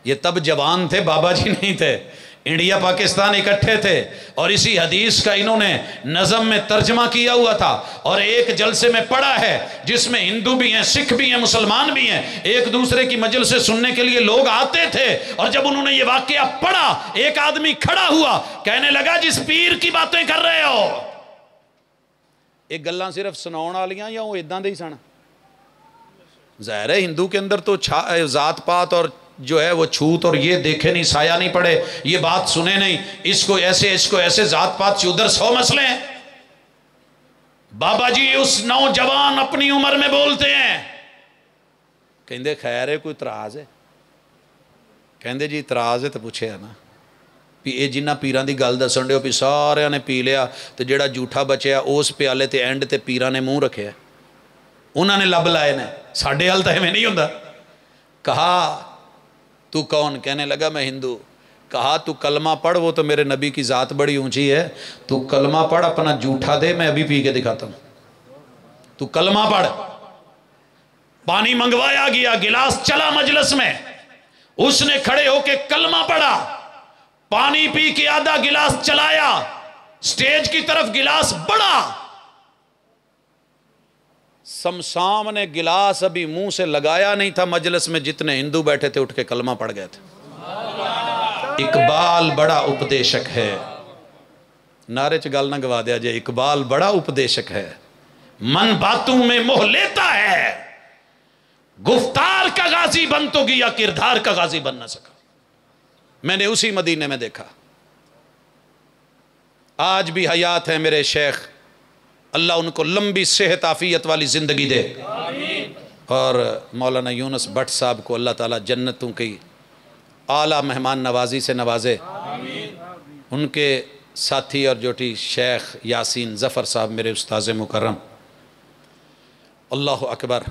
یہ تب جوان تھے، بابا جی نہیں تھے. انڈیا پاکستان اکٹھے تھے اور اسی حدیث کا انہوں نے نظم میں ترجمہ کیا ہوا تھا اور ایک جلسے میں پڑھا ہے جس میں ہندو بھی ہیں، سکھ بھی ہیں، مسلمان بھی ہیں. ایک دوسرے کی مجلس سے سننے کے لیے لوگ آتے تھے اور جب انہوں نے یہ واقعہ پڑھا، ایک آدمی کھڑا ہوا، کہنے لگا جس پیر کی باتیں کر رہے ہو، ایک گلاں صرف سناؤن والیاں یا وہ اداں دے ہی سن؟ ظاہر ہے ہندو کے اندر تو ذات پات اور جو ہے وہ چھوت اور یہ دیکھے نہیں، سایہ نہیں پڑے، یہ بات سنے نہیں، اس کو ایسے ذات پات سے ادھر 100 مسئلے ہیں. بابا جی اس نوجوان اپنی عمر میں بولتے ہیں، کہندے خیر ہے کوئی اعتراض ہے؟ کہندے جی اعتراض ہے تو پوچھے نا بھی یہ جنہ پیران دی گل دسن ڈے ہو بھی سارے نے پی لیا تو جڑا جھوٹا بچیا اس پیالے تے اینڈ تے پیران نے منہ رکھے، انہوں نے لب لائے نے، ساڑھے حال تہ میں نہیں ہوندہ. کہا تو کون؟ کہنے لگا میں ہندو. کہا تو کلمہ پڑھ، وہ تو میرے نبی کی ذات بڑی اونچی ہے، تو کلمہ پڑھ اپنا جھوٹا دے، میں ابھی پی کے دکھاتا ہوں. تو کلمہ پڑھ. پانی منگوایا گیا، گلاس چلا مجلس میں، اس نے کھڑے ہو کے کلمہ پڑھا، پانی پی کے آدھا گلاس چلایا، سٹیج کی طرف گلاس بڑھا. سمسام نے گلاس ابھی منہ سے لگایا نہیں تھا، مجلس میں جتنے ہندو بیٹھے تھے اٹھ کے کلمہ پڑھ گئے تھے. اقبال بڑا اپدیشک ہے. نعرے چ گل نہ گوا دیا جائے. اقبال بڑا اپدیشک ہے. من باتوں میں موہ لیتا ہے، گفتار کا غازی بن تو گیا، کردار کا غازی بن نہ سکا. میں نے اسی مدینے میں دیکھا. آج بھی حیات ہے میرے شیخ، اللہ ان کو لمبی صحت عافیت والی زندگی دے. اور مولانا یونس بٹ صاحب کو اللہ تعالیٰ جنتوں کی اعلیٰ مہمان نوازی سے نوازے. ان کے ساتھی اور جوٹی شیخ یاسین ظفر صاحب میرے استاذ مکرم. اللہ اکبر.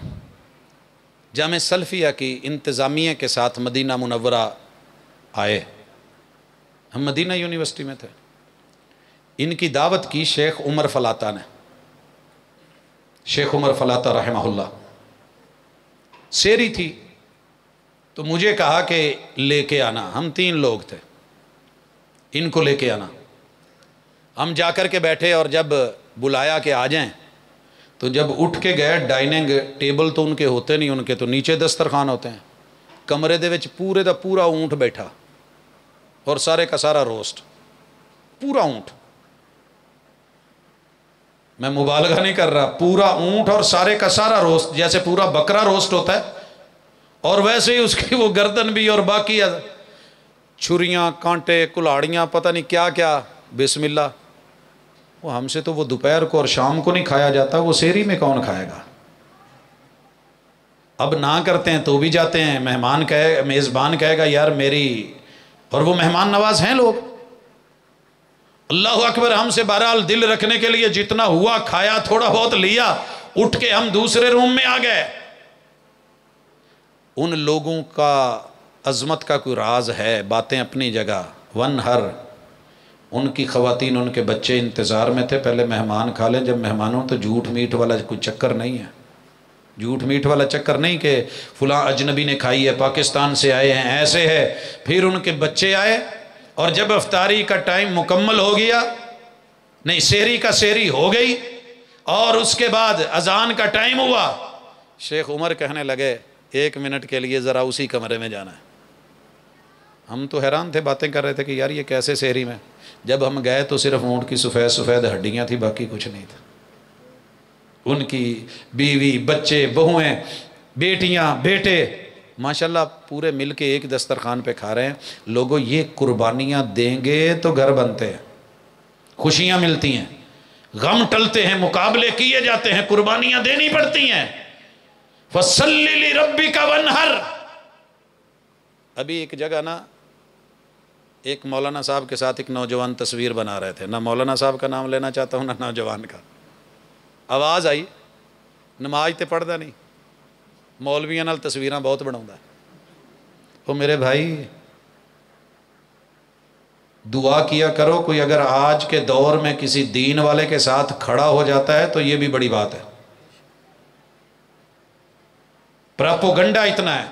جامع سلفیہ کی انتظامیہ کے ساتھ مدینہ منورہ آئے. ہم مدینہ یونیورسٹی میں تھے. ان کی دعوت کی شیخ عمر فلاطہ نے. شیخ عمر فلاطہ رحمہ اللہ. سیری تھی تو مجھے کہا کہ لے کے آنا. ہم 3 لوگ تھے، ان کو لے کے آنا. ہم جا کر کے بیٹھے اور جب بلایا کہ آ جائیں تو جب اٹھ کے گئے، ڈائننگ ٹیبل تو ان کے ہوتے نہیں، ان کے تو نیچے دسترخوان ہوتے ہیں. کمرے دے وچ پورے دا پورا اونٹ بیٹھا اور سارے کا سارا روسٹ، پورا اونٹ. میں مبالغہ نہیں کر رہا، پورا اونٹ اور سارے کا سارا روسٹ، جیسے پورا بکرا روسٹ ہوتا ہے اور ویسے ہی اس کی وہ گردن بھی اور باقی چھریاں، کانٹے، کلاڑیاں، پتہ نہیں کیا کیا. بسم اللہ. وہ ہم سے تو وہ دوپہر کو اور شام کو نہیں کھایا جاتا، وہ سیری میں کون کھائے گا؟ اب نہ کرتے ہیں تو بھی جاتے ہیں. میزبان کہے گا یار میری، اور وہ مہمان نواز ہیں لوگ. اللہ اکبر. ہم سے بہرحال دل رکھنے کے لیے جتنا ہوا کھایا, تھوڑا بہت لیا, اٹھ کے ہم دوسرے روم میں آ گئے. ان لوگوں کا عظمت کا کوئی راز ہے, باتیں اپنی جگہ. ون ہر, ان کی خواتین, ان کے بچے انتظار میں تھے, پہلے مہمان کھا لیں. جب مہمانوں تو جھوٹ میٹ والا کوئی چکر نہیں ہے, جھوٹ میٹ والا چکر نہیں کہ فلاں اجنبی نے کھائی ہے, پاکستان سے آئے ہیں, ایسے ہے. پھر ان کے بچے آئے, اور جب افطاری کا ٹائم مکمل ہو گیا, نہیں سحری کا سحری ہو گئی, اور اس کے بعد اذان کا ٹائم ہوا, شیخ عمر کہنے لگے 1 منٹ کے لیے ذرا اسی کمرے میں جانا ہے. ہم تو حیران تھے, باتیں کر رہے تھے کہ یار یہ کیسے سحری میں. جب ہم گئے تو صرف اونٹ کی سفید سفید ہڈیاں تھی, باقی کچھ نہیں تھا. ان کی بیوی, بچے, بہویں, بیٹیاں, بیٹے ماشاءاللہ پورے مل کے ایک دسترخوان پہ کھا رہے ہیں. لوگوں یہ قربانیاں دیں گے تو گھر بنتے ہیں, خوشیاں ملتی ہیں, غم ٹلتے ہیں, مقابلے کیے جاتے ہیں, قربانیاں دینی پڑتی ہیں. فَصَلِّ لِرَبِّكَ وَانْحَرْ. ابھی ایک جگہ نا ایک مولانا صاحب کے ساتھ ایک نوجوان تصویر بنا رہے تھے, نہ مولانا صاحب کا نام لینا چاہتا ہوں نہ نوجوان کا. آواز آئی, نماز تے پڑھدا نہیں, مولویاں نال تصویراں بہت بناوندا ہے. وہ میرے بھائی دعا کیا کرو, کوئی اگر آج کے دور میں کسی دین والے کے ساتھ کھڑا ہو جاتا ہے تو یہ بھی بڑی بات ہے. پراپوگنڈا اتنا ہے,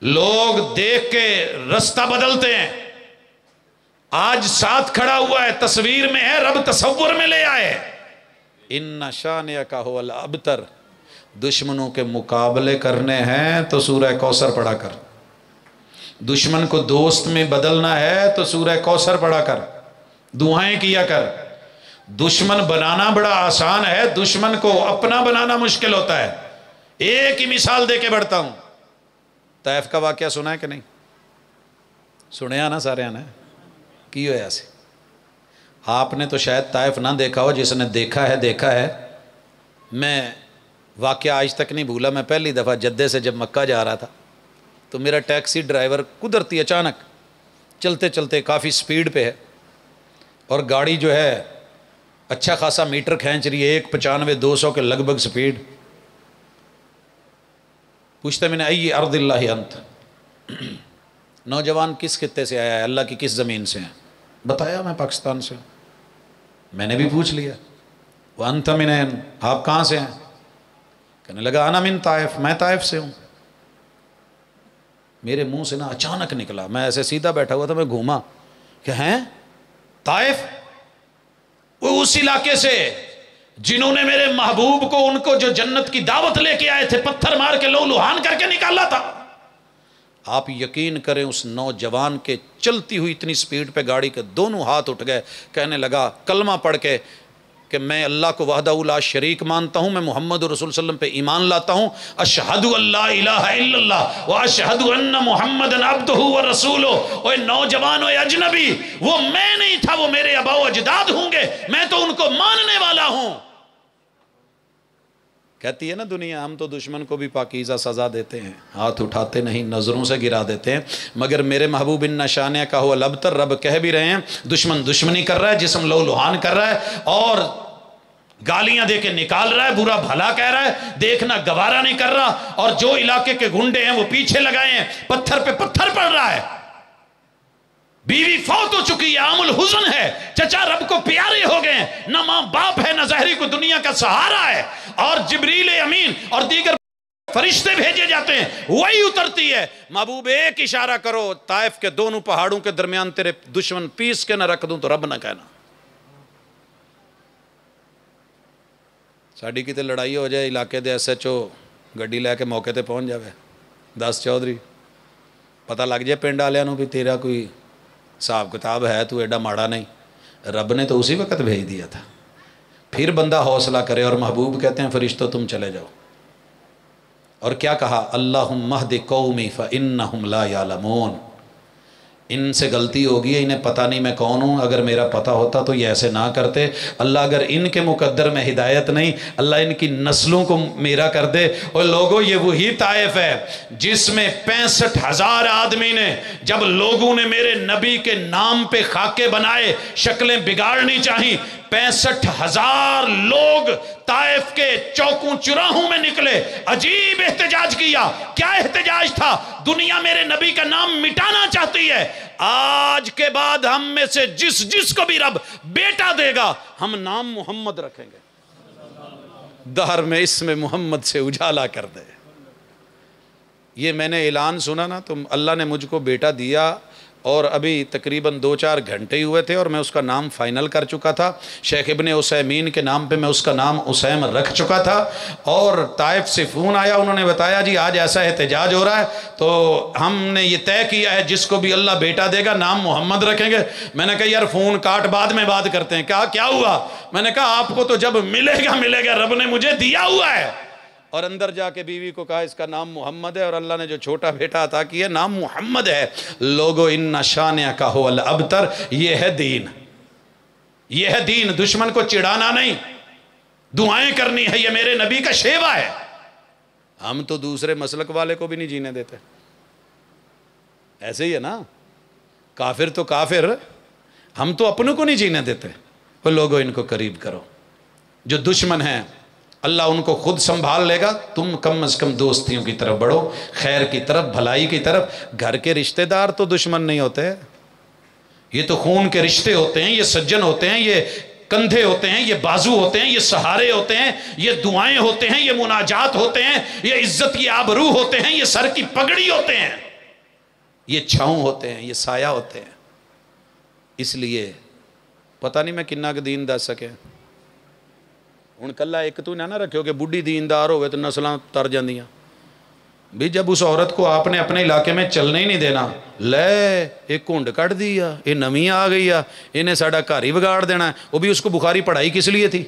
لوگ دیکھ کے رستہ بدلتے ہیں. آج ساتھ کھڑا ہوا ہے, تصویر میں ہے, رب تصور میں لے آئے. ان شانئک ھو الابتر. دشمنوں کے مقابلے کرنے ہیں تو سورہ کوثر پڑھا کر, دشمن کو دوست میں بدلنا ہے تو سورہ کوثر پڑھا کر, دعائیں کیا کر. دشمن بنانا بڑا آسان ہے, دشمن کو اپنا بنانا مشکل ہوتا ہے. ایک ہی مثال دے کے بڑھتا ہوں. طائف کا واقعہ سنا ہے کہ نہیں؟ سنیا نا سارے نے کی ہویا سے. آپ نے تو شاید طائف نہ دیکھا ہو, جس نے دیکھا ہے دیکھا ہے. میں واقعہ آج تک نہیں بھولا. میں پہلی دفعہ جدے سے جب مکہ جا رہا تھا تو میرا ٹیکسی ڈرائیور قدرتی اچانک چلتے چلتے کافی سپیڈ پہ ہے, اور گاڑی جو ہے اچھا خاصا میٹر کھینچ رہی ہے, 195 200 کے لگ بھگ سپیڈ. پوچھتا میں نے ای ارض اللہ انت, نوجوان کس خطے سے آیا ہے, اللہ کی کس زمین سے ہیں؟ بتایا میں پاکستان سے ہوں. میں نے بھی پوچھ لیا وانت من این, آپ کہاں سے ہیں؟ کہنے لگا انا من طائف, میں طائف سے ہوں. میرے منہ سے نا اچانک نکلا, میں ایسے سیدھا بیٹھا ہوا تھا, میں گھوما کہ ہیں طائف, وہ اس علاقے سے جنہوں نے میرے محبوب کو, ان کو جو جنت کی دعوت لے کے آئے تھے, پتھر مار کے لو لہان کر کے نکالا تھا. آپ یقین کریں اس نوجوان کے چلتی ہوئی اتنی سپیڈ پہ گاڑی کے دونوں ہاتھ اٹھ گئے, کہنے لگا کلمہ پڑھ کے کہ میں اللہ کو وحدہ لا شریک مانتا ہوں, میں محمد رسول اللہ صلی اللہ علیہ وسلم پہ ایمان لاتا ہوں, اشہد ان لا الہ الا اللہ واشہد ان محمد عبدہ ورسولہ. اوے نوجوان, اوے اجنبی, وہ میں نہیں تھا, وہ میرے آباء و اجداد ہوں گے, میں تو ان کو ماننے والا ہوں. کہتی ہے نا دنیا, ہم تو دشمن کو بھی پاکیزہ سزا دیتے ہیں, ہاتھ اٹھاتے نہیں, نظروں سے گرا دیتے ہیں, مگر میرے محبوب ان شانئک ھو الابتر, رب کہہ بھی رہے ہیں دشمن دشمنی کر رہا ہے, جسم لو لہان کر رہا ہے, اور گالیاں دے کے نکال رہا ہے, برا بھلا کہہ رہا ہے, دیکھنا گوارا نہیں کر رہا, اور جو علاقے کے گنڈے ہیں وہ پیچھے لگائے ہیں, پتھر پہ پتھر پڑ رہا ہے. بیوی فوت ہو چکی ہے, عام الحزن ہے, چچا رب کو پیارے ہو گئے ہیں, نہ ماں باپ ہے, نہ ظاہری کو دنیا کا سہارا ہے, اور جبریل امین اور دیگر فرشتے بھیجے جاتے ہیں, وہی اترتی ہے. محبوب ایک اشارہ کرو, طائف کے دونوں پہاڑوں کے درمیان تیرے دشمن پیس کے نہ رکھ دوں تو رب نہ کہنا. ساڑی کی تے لڑائی ہو جائے, علاقے دے ایس ایچ او گڈی لے کے موقع تے پہنچ جاوے, 10 چودھری, پتہ لگ جائے پنڈ والوں نوں بھی تیرا کوئی حساب کتاب ہے, تو ایڈا ماڑا نہیں. رب نے تو اسی وقت بھیج دیا تھا. پھر بندہ حوصلہ کرے, اور محبوب کہتے ہیں فرشتوں تم چلے جاؤ. اور کیا کہا, اللہم اہد قومی فانہم لا یعلمون, ان سے غلطی ہوگی ہے، انہیں پتہ نہیں میں کون ہوں، اگر میرا پتہ ہوتا تو یہ ایسے نہ کرتے۔ اللہ اگر ان کے مقدر میں ہدایت نہیں، اللہ ان کی نسلوں کو میرا کر دے۔ اور لوگوں یہ وہی طائف ہے جس میں 65,000 آدمی نے جب لوگوں نے میرے نبی کے نام پہ خاکے بنائے، شکلیں بگاڑنی چاہیں، 65,000 لوگ طائف کے چوکوں چراہوں میں نکلے، عجیب احتجاج کیا۔ کیا احتجاج تھا؟ دنیا میرے نبی کا نام مٹانا چاہتی ہے، آج کے بعد ہم میں سے جس کو بھی رب بیٹا دے گا ہم نام محمد رکھیں گے، دہر میں اس میں محمد سے اجالا کر دے۔ یہ میں نے اعلان سنا نا تو اللہ نے مجھ کو بیٹا دیا، اور ابھی تقریباً 2-4 گھنٹے ہی ہوئے تھے اور میں اس کا نام فائنل کر چکا تھا۔ شیخ ابن عثیمین کے نام پہ میں اس کا نام اسیم رکھ چکا تھا، اور طائف سے فون آیا، انہوں نے بتایا جی آج ایسا احتجاج ہو رہا ہے تو ہم نے یہ طے کیا ہے جس کو بھی اللہ بیٹا دے گا نام محمد رکھیں گے۔ میں نے کہا یار فون کاٹ، بعد میں بات کرتے ہیں۔ کیا ہوا؟ میں نے کہا آپ کو تو جب ملے گا رب نے مجھے دیا ہوا ہے۔ اور اندر جا کے بیوی کو کہا اس کا نام محمد ہے، اور اللہ نے جو چھوٹا بیٹا عطا کیا نام محمد ہے۔ لوگو ان شانئک ھو الابتر، یہ ہے دین، یہ ہے دین۔ دشمن کو چڑھانا نہیں، دعائیں کرنی ہے، یہ میرے نبی کا شیوا ہے۔ ہم تو دوسرے مسلک والے کو بھی نہیں جینے دیتے، ایسے ہی ہے نا، کافر تو کافر، ہم تو اپنوں کو نہیں جینے دیتے۔ وہ لوگو ان کو قریب کرو، جو دشمن ہیں اللہ ان کو خود سنبھال لے گا، تم کم از کم دوستیوں کی طرف بڑھو، خیر کی طرف، بھلائی کی طرف۔ گھر کے رشتہ دار تو دشمن نہیں ہوتے، یہ تو خون کے رشتے ہوتے ہیں، یہ سجن ہوتے ہیں، یہ کندھے ہوتے ہیں، یہ بازو ہوتے ہیں، یہ سہارے ہوتے ہیں، یہ دعائیں ہوتے ہیں، یہ مناجات ہوتے ہیں، یہ عزت کی آبرو ہوتے ہیں، یہ سر کی پگڑی ہوتے ہیں، یہ چھاؤں ہوتے ہیں، یہ سایہ ہوتے ہیں۔ اس لیے پتہ نہیں میں کنہ کے دین دس سکے ہوں کلا ایک تو نہ رکھو کہ بڈھی دیندار ہوئے تو نسلاں تر جاندیاں بھی۔ جب اس عورت کو آپ نے اپنے علاقے میں چلنے ہی نہیں دینا، لے ایک کھنڈ کٹ دیا، یہ نمی آ گئی ہے، انہیں ساڑھا گھر ہی بگاڑ دینا ہے۔ وہ بھی اس کو بخاری پڑھائی کس لیے تھی؟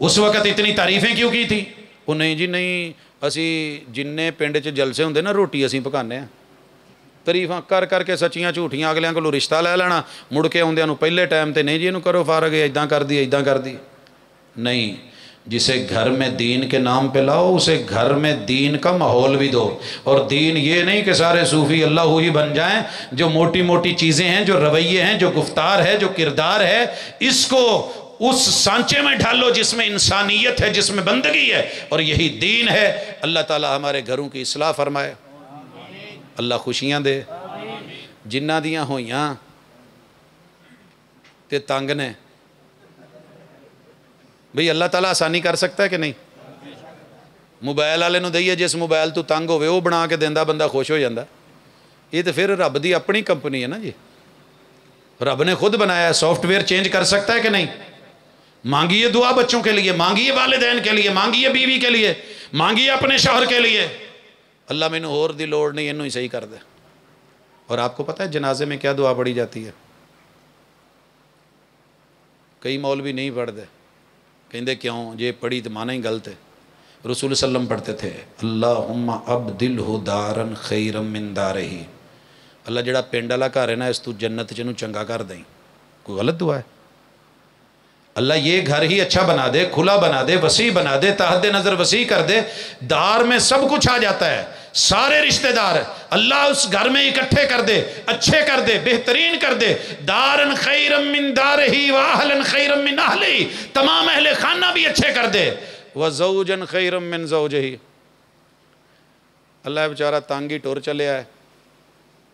اس وقت اتنی تعریفیں کیوں کی تھی؟ وہ نہیں جی نہیں، اسی جننے پنڈ چ جلسے ہوندے نا روٹی اسی پکانے ہیں، تعریفاں کر کے سچیاں جھوٹیاں اگلیاں کو رشتہ لے لینا، مڑ کے آدھے پہلے ٹائم تے نہیں جی انہوں کرو فارغ، اداں کر دی اداں کر دی۔ نہیں، جسے گھر میں دین کے نام پہ لاؤ اسے گھر میں دین کا ماحول بھی دو۔ اور دین یہ نہیں کہ سارے صوفی اللہ ہی بن جائیں، جو موٹی موٹی چیزیں ہیں، جو رویے ہیں، جو گفتار ہے، جو کردار ہے، اس کو اس سانچے میں ڈھالو جس میں انسانیت ہے، جس میں بندگی ہے، اور یہی دین ہے۔ اللہ تعالی ہمارے گھروں کی اصلاح فرمائے، اللہ خوشیاں دے۔ جنہ دیاں ہویاں تے تنگ نے بھئی اللہ تعالیٰ آسانی کر سکتا ہے کہ نہیں؟ موبائل والے نو دئیے، جس موبائل تو تنگ ہوئے وہ بنا کے دیندہ، بندہ خوش ہو جاندہ۔ یہ تو پھر رب دی اپنی کمپنی ہے نا جی، رب نے خود بنایا ہے، سافٹ ویئر چینج کر سکتا ہے کہ نہیں؟ مانگیے دعا بچوں کے لیے، مانگیے والدین کے لیے، مانگیے بیوی کے لیے، مانگیے اپنے شوہر کے لیے، اللہ میں نے اور دی لوڑ نہیں، انہوں ہی صحیح کر دے۔ اور آپ کو پتہ ہے جنازے میں کیا دعا پڑھی جاتی ہے؟ کئی مولوی نہیں پڑھ دے، کہیں دے کیوں یہ پڑھی تو مانا ہی غلط ہے۔ رسول صلی اللہ علیہ وسلم پڑھتے تھے اللہم ابدلہ دارن خیرا من دارہی، اللہ جڑا پنڈ والا گھر ہے نا اس تو جنت چنو چنگا کر دیں۔ کوئی غلط دعا ہے؟ اللہ یہ گھر ہی اچھا بنا دے، کھلا بنا دے، وسیع بنا دے، تحت نظر وسیع کر دے، دار میں سب کچھ آ جاتا ہے، سارے رشتہ دار اللہ اس گھر میں اکٹھے کر دے، اچھے کر دے، بہترین کر دے۔ دارن خیرا من دارہی واہلا خیرا من اہلہی، تمام اہل خانہ بھی اچھے کر دے۔ وزوجا خیرا من زوجہی، اللہ بیچارہ تانگی ٹور چلے آئے،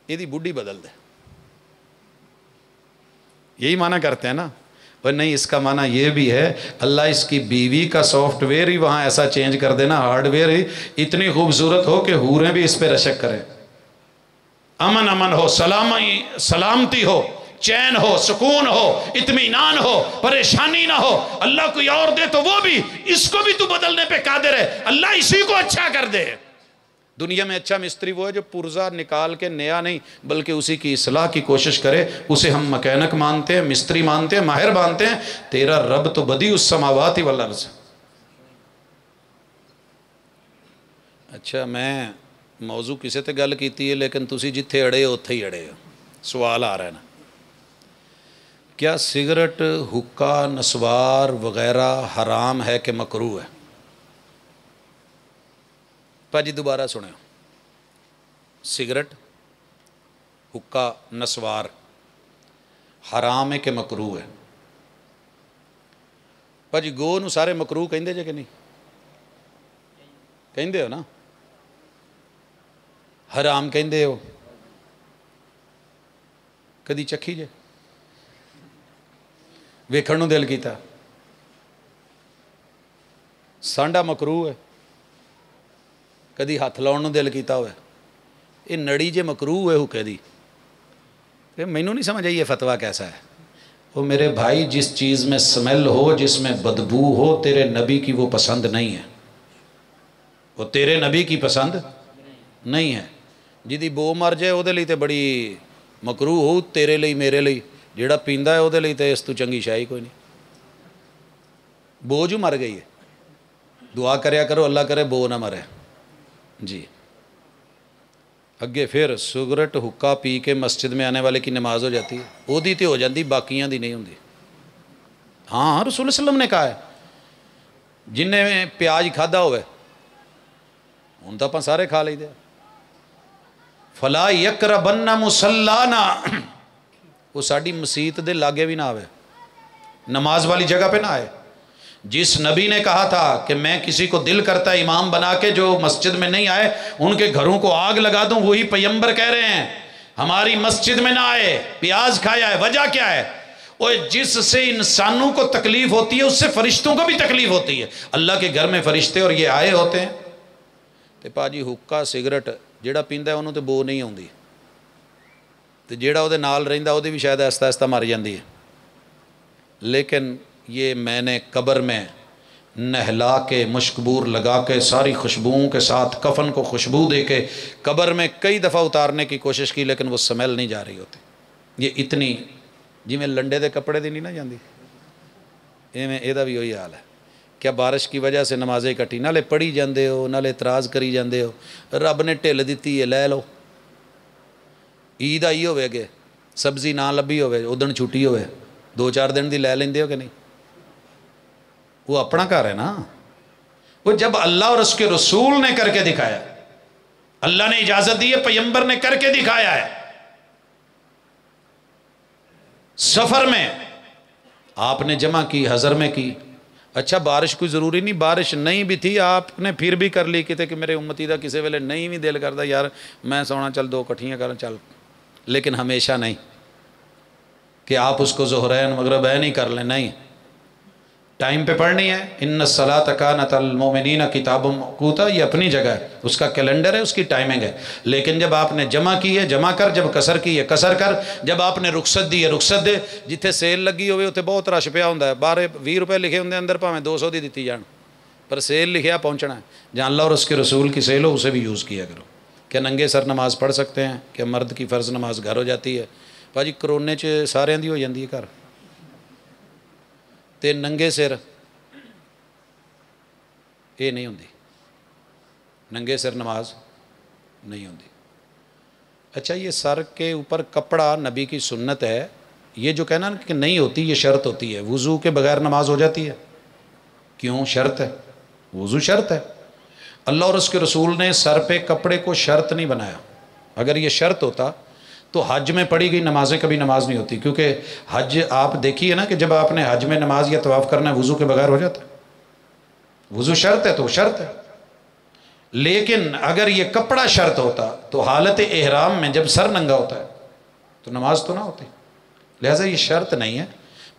یہ دی بڈھی بدل دے۔ یہی معنی کرتے ہیں نا؟ اور نہیں، اس کا معنی یہ بھی ہے اللہ اس کی بیوی کا سافٹ ویئر ہی وہاں ایسا چینج کر دینا، ہارڈ ویئر ہی اتنی خوبصورت ہو کہ حوریں بھی اس پہ رشک کریں، امن امن ہو، سلامتی ہو، چین ہو، سکون ہو، اطمینان ہو، پریشانی نہ ہو۔ اللہ کوئی اور دے تو وہ بھی، اس کو بھی تو بدلنے پہ قادر ہے، اللہ اسی کو اچھا کر دے۔ دنیا میں اچھا مستری وہ ہے جو پرزہ نکال کے نیا نہیں بلکہ اسی کی اصلاح کی کوشش کرے، اسے ہم مکینک مانتے ہیں، مستری مانتے ہیں، ماہر مانتے ہیں۔ تیرا رب تو بدیع السماوات والارض۔ اچھا، میں موضوع کسی تے گل کیتی ہے لیکن تسی جتھے اڑے ہو اتھے ہی اڑے ہو. سوال آ رہا ہے نا, کیا سگریٹ, حقہ, نسوار وغیرہ حرام ہے کہ مکروہ ہے؟ پاجی دوبارہ سنیں, سگریٹ, حقہ, نسوار حرام ہے کہ مکروہ ہے؟ پاجی گو نو سارے مکروہ کہندے جے کہ نہیں کہندے ہو نا؟ حرام کہندے ہو کدی چکھی جے ویکھن نو دل کیتا؟ سانڈا مکروہ ہے کدی ہاتھ لاؤن نو دل کیتا ہوئے؟ یہ نڑی جے مکروہ ہے حقے دی. مینوں نہیں سمجھ آئی یہ فتویٰ کیسا ہے. وہ میرے بھائی جس چیز میں سمیل ہو, جس میں بدبو ہو, تیرے نبی کی وہ پسند نہیں ہے. وہ تیرے نبی کی پسند نہیں ہے. جدی بو مر جائے وہ تے بڑی مکروہ ہو, تیرے لئی میرے لئی. جیڑا پیندا ہے وہ لئی تے اس تو چنگی شاہی کوئی نہیں. بو جو مر گئی ہے, دعا کریا کرو اللہ کرے بو نہ مرے. جی اگے پھر سگریٹ حقہ پی کے مسجد میں آنے والے کی نماز ہو جاتی ہے؟ وہ دی تے ہو جاتی, باقیاں دی نہیں ہوندی. ہاں رسول اللہ علیہ وسلم نے کہا ہے جن نے پیاز کھادا ہوئے ہوں تو اپنا سارے کھا لئی دے. فلا یقربن مصلانا, وہ ساڑی مسیت دے لاگے بھی نہ آوے, نماز والی جگہ پہ نہ آئے. جس نبی نے کہا تھا کہ میں کسی کو دل کرتا امام بنا کے جو مسجد میں نہیں آئے ان کے گھروں کو آگ لگا دوں, وہی پیغمبر کہہ رہے ہیں ہماری مسجد میں نہ آئے, پیاز کھایا ہے. وجہ کیا ہے؟ وہ جس سے انسانوں کو تکلیف ہوتی ہے اس سے فرشتوں کو بھی تکلیف ہوتی ہے. اللہ کے گھر میں فرشتے اور یہ آئے ہوتے ہیں. تے پاجی حقہ سگریٹ جیڑا پیندا ہے انہوں تے بو نہیں آندی, تے جیڑا او دے نال رہندا او دی بھی شاید آہستہ آہستہ مر جاندی ہے. لیکن یہ میں نے قبر میں نہلا کے مشکبور لگا کے ساری خوشبوؤں کے ساتھ کفن کو خوشبو دے کے قبر میں کئی دفعہ اتارنے کی کوشش کی لیکن وہ سمیل نہیں جا رہی ہوتی. یہ اتنی جی میں لنڈے دے کپڑے دی نہیں نہ جاندی, ایویں ایدا بھی وہی حال ہے. کیا بارش کی وجہ سے نمازیں کٹی؟ نالے پڑھی جاندے ہو نالے اعتراض کری جاندے ہو. رب نے ٹھل دیتی ہے لے لو. عید آئی ہوئے گے سبزی نہ لبھی ہوئے ادن چھٹی ہوئے 2-4 دن دی لے لیندے ہو کہ نہیں؟ وہ اپنا گھر ہے نا. وہ جب اللہ اور اس کے رسول نے کر کے دکھایا, اللہ نے اجازت دی ہے, پیغمبر نے کر کے دکھایا ہے. سفر میں آپ نے جمع کی, حضر میں کی. اچھا بارش کوئی ضروری نہیں, بارش نہیں بھی تھی آپ نے پھر بھی کر لی کہتے کہ میرے امتی دا کسی ویلے نہیں بھی دل کرتا یار میں سونا چل 2 کٹھیاں کریں چل, لیکن ہمیشہ نہیں کہ آپ اس کو ظہرین مغربین ہی کر لیں. نہیں, ٹائم پہ پڑھنی ہے. ان الصلاۃ کانت علی المؤمنین کتابا موقوتا, یہ اپنی جگہ ہے, اس کا کیلنڈر ہے, اس کی ٹائمنگ ہے. لیکن جب آپ نے جمع کی ہے جمع کر, جب قصر کی ہے قصر کر, جب آپ نے رخصت دی ہے رخصت دے. جتھے سیل لگی ہوئے اتنے بہت رش پیا ہوندا ہے, 12-20 روپے لکھے ہوندے اندر بھاویں 200 دی دتی جان, پر سیل لکھیا پہنچنا ہے. جہاں اللہ اور اس کے رسول کی سیل ہو اسے بھی یوز کیا کرو. کیا ننگے سر نماز پڑھ سکتے ہیں؟ کیا مرد کی فرض نماز گھر ہو جاتی ہے؟ بھاجی کرونے چ سارے دی ہو جاندی ہے گھر, تے ننگے سر یہ نہیں ہوندی, ننگے سر نماز نہیں ہوندی. اچھا یہ سر کے اوپر کپڑا نبی کی سنت ہے, یہ جو کہنا کہ نہیں ہوتی یہ شرط ہوتی ہے. وضو کے بغیر نماز ہو جاتی ہے؟ کیوں شرط ہے؟ وضو شرط ہے. اللہ اور اس کے رسول نے سر پہ کپڑے کو شرط نہیں بنایا. اگر یہ شرط ہوتا تو حج میں پڑھی گئی نمازیں کبھی نماز نہیں ہوتی, کیونکہ حج آپ دیکھیے نا کہ جب آپ نے حج میں نماز یا طواف کرنا ہے وضو کے بغیر ہو جاتا ہے. وضو شرط ہے تو شرط ہے. لیکن اگر یہ کپڑا شرط ہوتا تو حالت احرام میں جب سر ننگا ہوتا ہے تو نماز تو نہ ہوتی. لہٰذا یہ شرط نہیں ہے,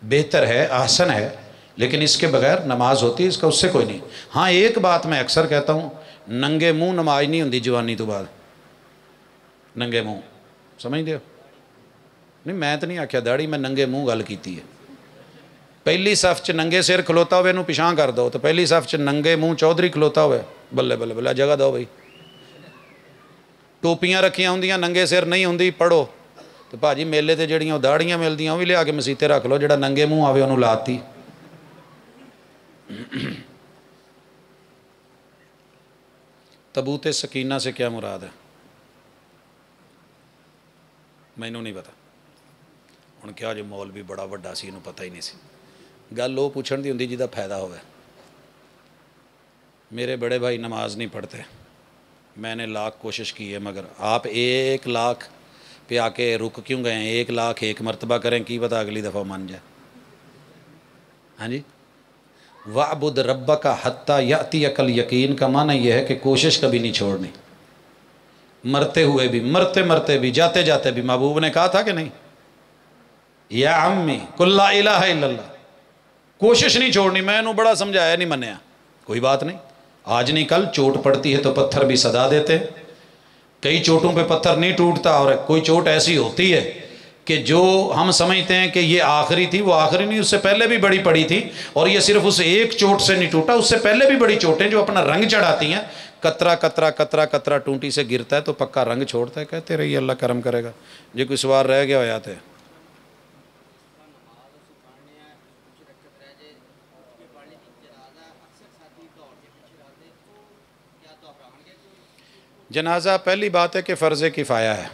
بہتر ہے, احسن ہے, لیکن اس کے بغیر نماز ہوتی ہے, اس کا اس سے کوئی نہیں. ہاں ایک بات میں اکثر کہتا ہوں, ننگے منہ نماز نہیں ہوتی جوانی تو بعد. ننگے منہ سمجھ دے ہو نہیں, میں تو نہیں آکھیا داڑھی, میں ننگے منہ گل کیتی ہے. پہلی صف چ ننگے سر کھلوتا ہوئے انہوں پچھاں کر دو, تو پہلی صف چ ننگے منہ چودھری کھلوتا ہوئے بلے بلے بلے جگہ دو بھائی. ٹوپیاں رکھیاں ہوندیاں ننگے سر نہیں ہوندی پڑھو, تو بھاجی میلے تے جڑیاں داڑیاں ملدیاں وہ بھی لیا کے مسیتے رکھ لو, جڑا ننگے منہ آوے انہوں لاتی. تبوت سکینہ سے کیا مراد ہے؟ مینوں نہیں پتا. ہن کیا جو مولوی بڑا وڈا سی انہوں پتہ ہی نہیں سی. گل وہ پوچھن دی ہوندی جہدا فائدہ ہوئے. میرے بڑے بھائی نماز نہیں پڑھتے، میں نے لاکھ کوشش کی ہے، مگر آپ 1,00,000 پہ آ کے رک کیوں گئے ہیں؟ 1,00,000 ایک مرتبہ کریں، کی پتہ اگلی دفعہ مان جائے. ہاں جی، وَعْبُدْ رَبَّكَ حَتَّى يَأْتِيَكَ الْيَقِينُ کا معنی یہ ہے کہ کوشش کبھی نہیں چھوڑنی. مرتے ہوئے بھی، مرتے بھی، جاتے جاتے بھی. محبوب نے کہا تھا کہ نہیں، یا عمی قل لا الہ الا اللہ. کوشش نہیں چھوڑنی. میں نے بڑا سمجھایا، نہیں منیا. کوئی بات نہیں، آج نہیں کل چوٹ پڑتی ہے تو پتھر بھی صدا دیتے. کئی چوٹوں پہ پتھر نہیں ٹوٹتا، اور کوئی چوٹ ایسی ہوتی ہے کہ جو ہم سمجھتے ہیں کہ یہ آخری تھی، وہ آخری نہیں، اس سے پہلے بھی بڑی پڑی تھی. اور یہ صرف اس ایک چوٹ سے نہیں ٹوٹا، اس سے پہلے بھی بڑی چوٹیں جو اپنا رنگ چڑھاتی ہیں. قطرہ قطرہ قطرہ قطرہ ٹونٹی سے گرتا ہے تو پکا رنگ چھوڑتا ہے. کہتے رہیے اللہ کرم کرے گا. یہ کوئی سوال رہ گیا ہو یا تھے؟ جنازہ پہلی بات ہے کہ فرض کفایہ ہے.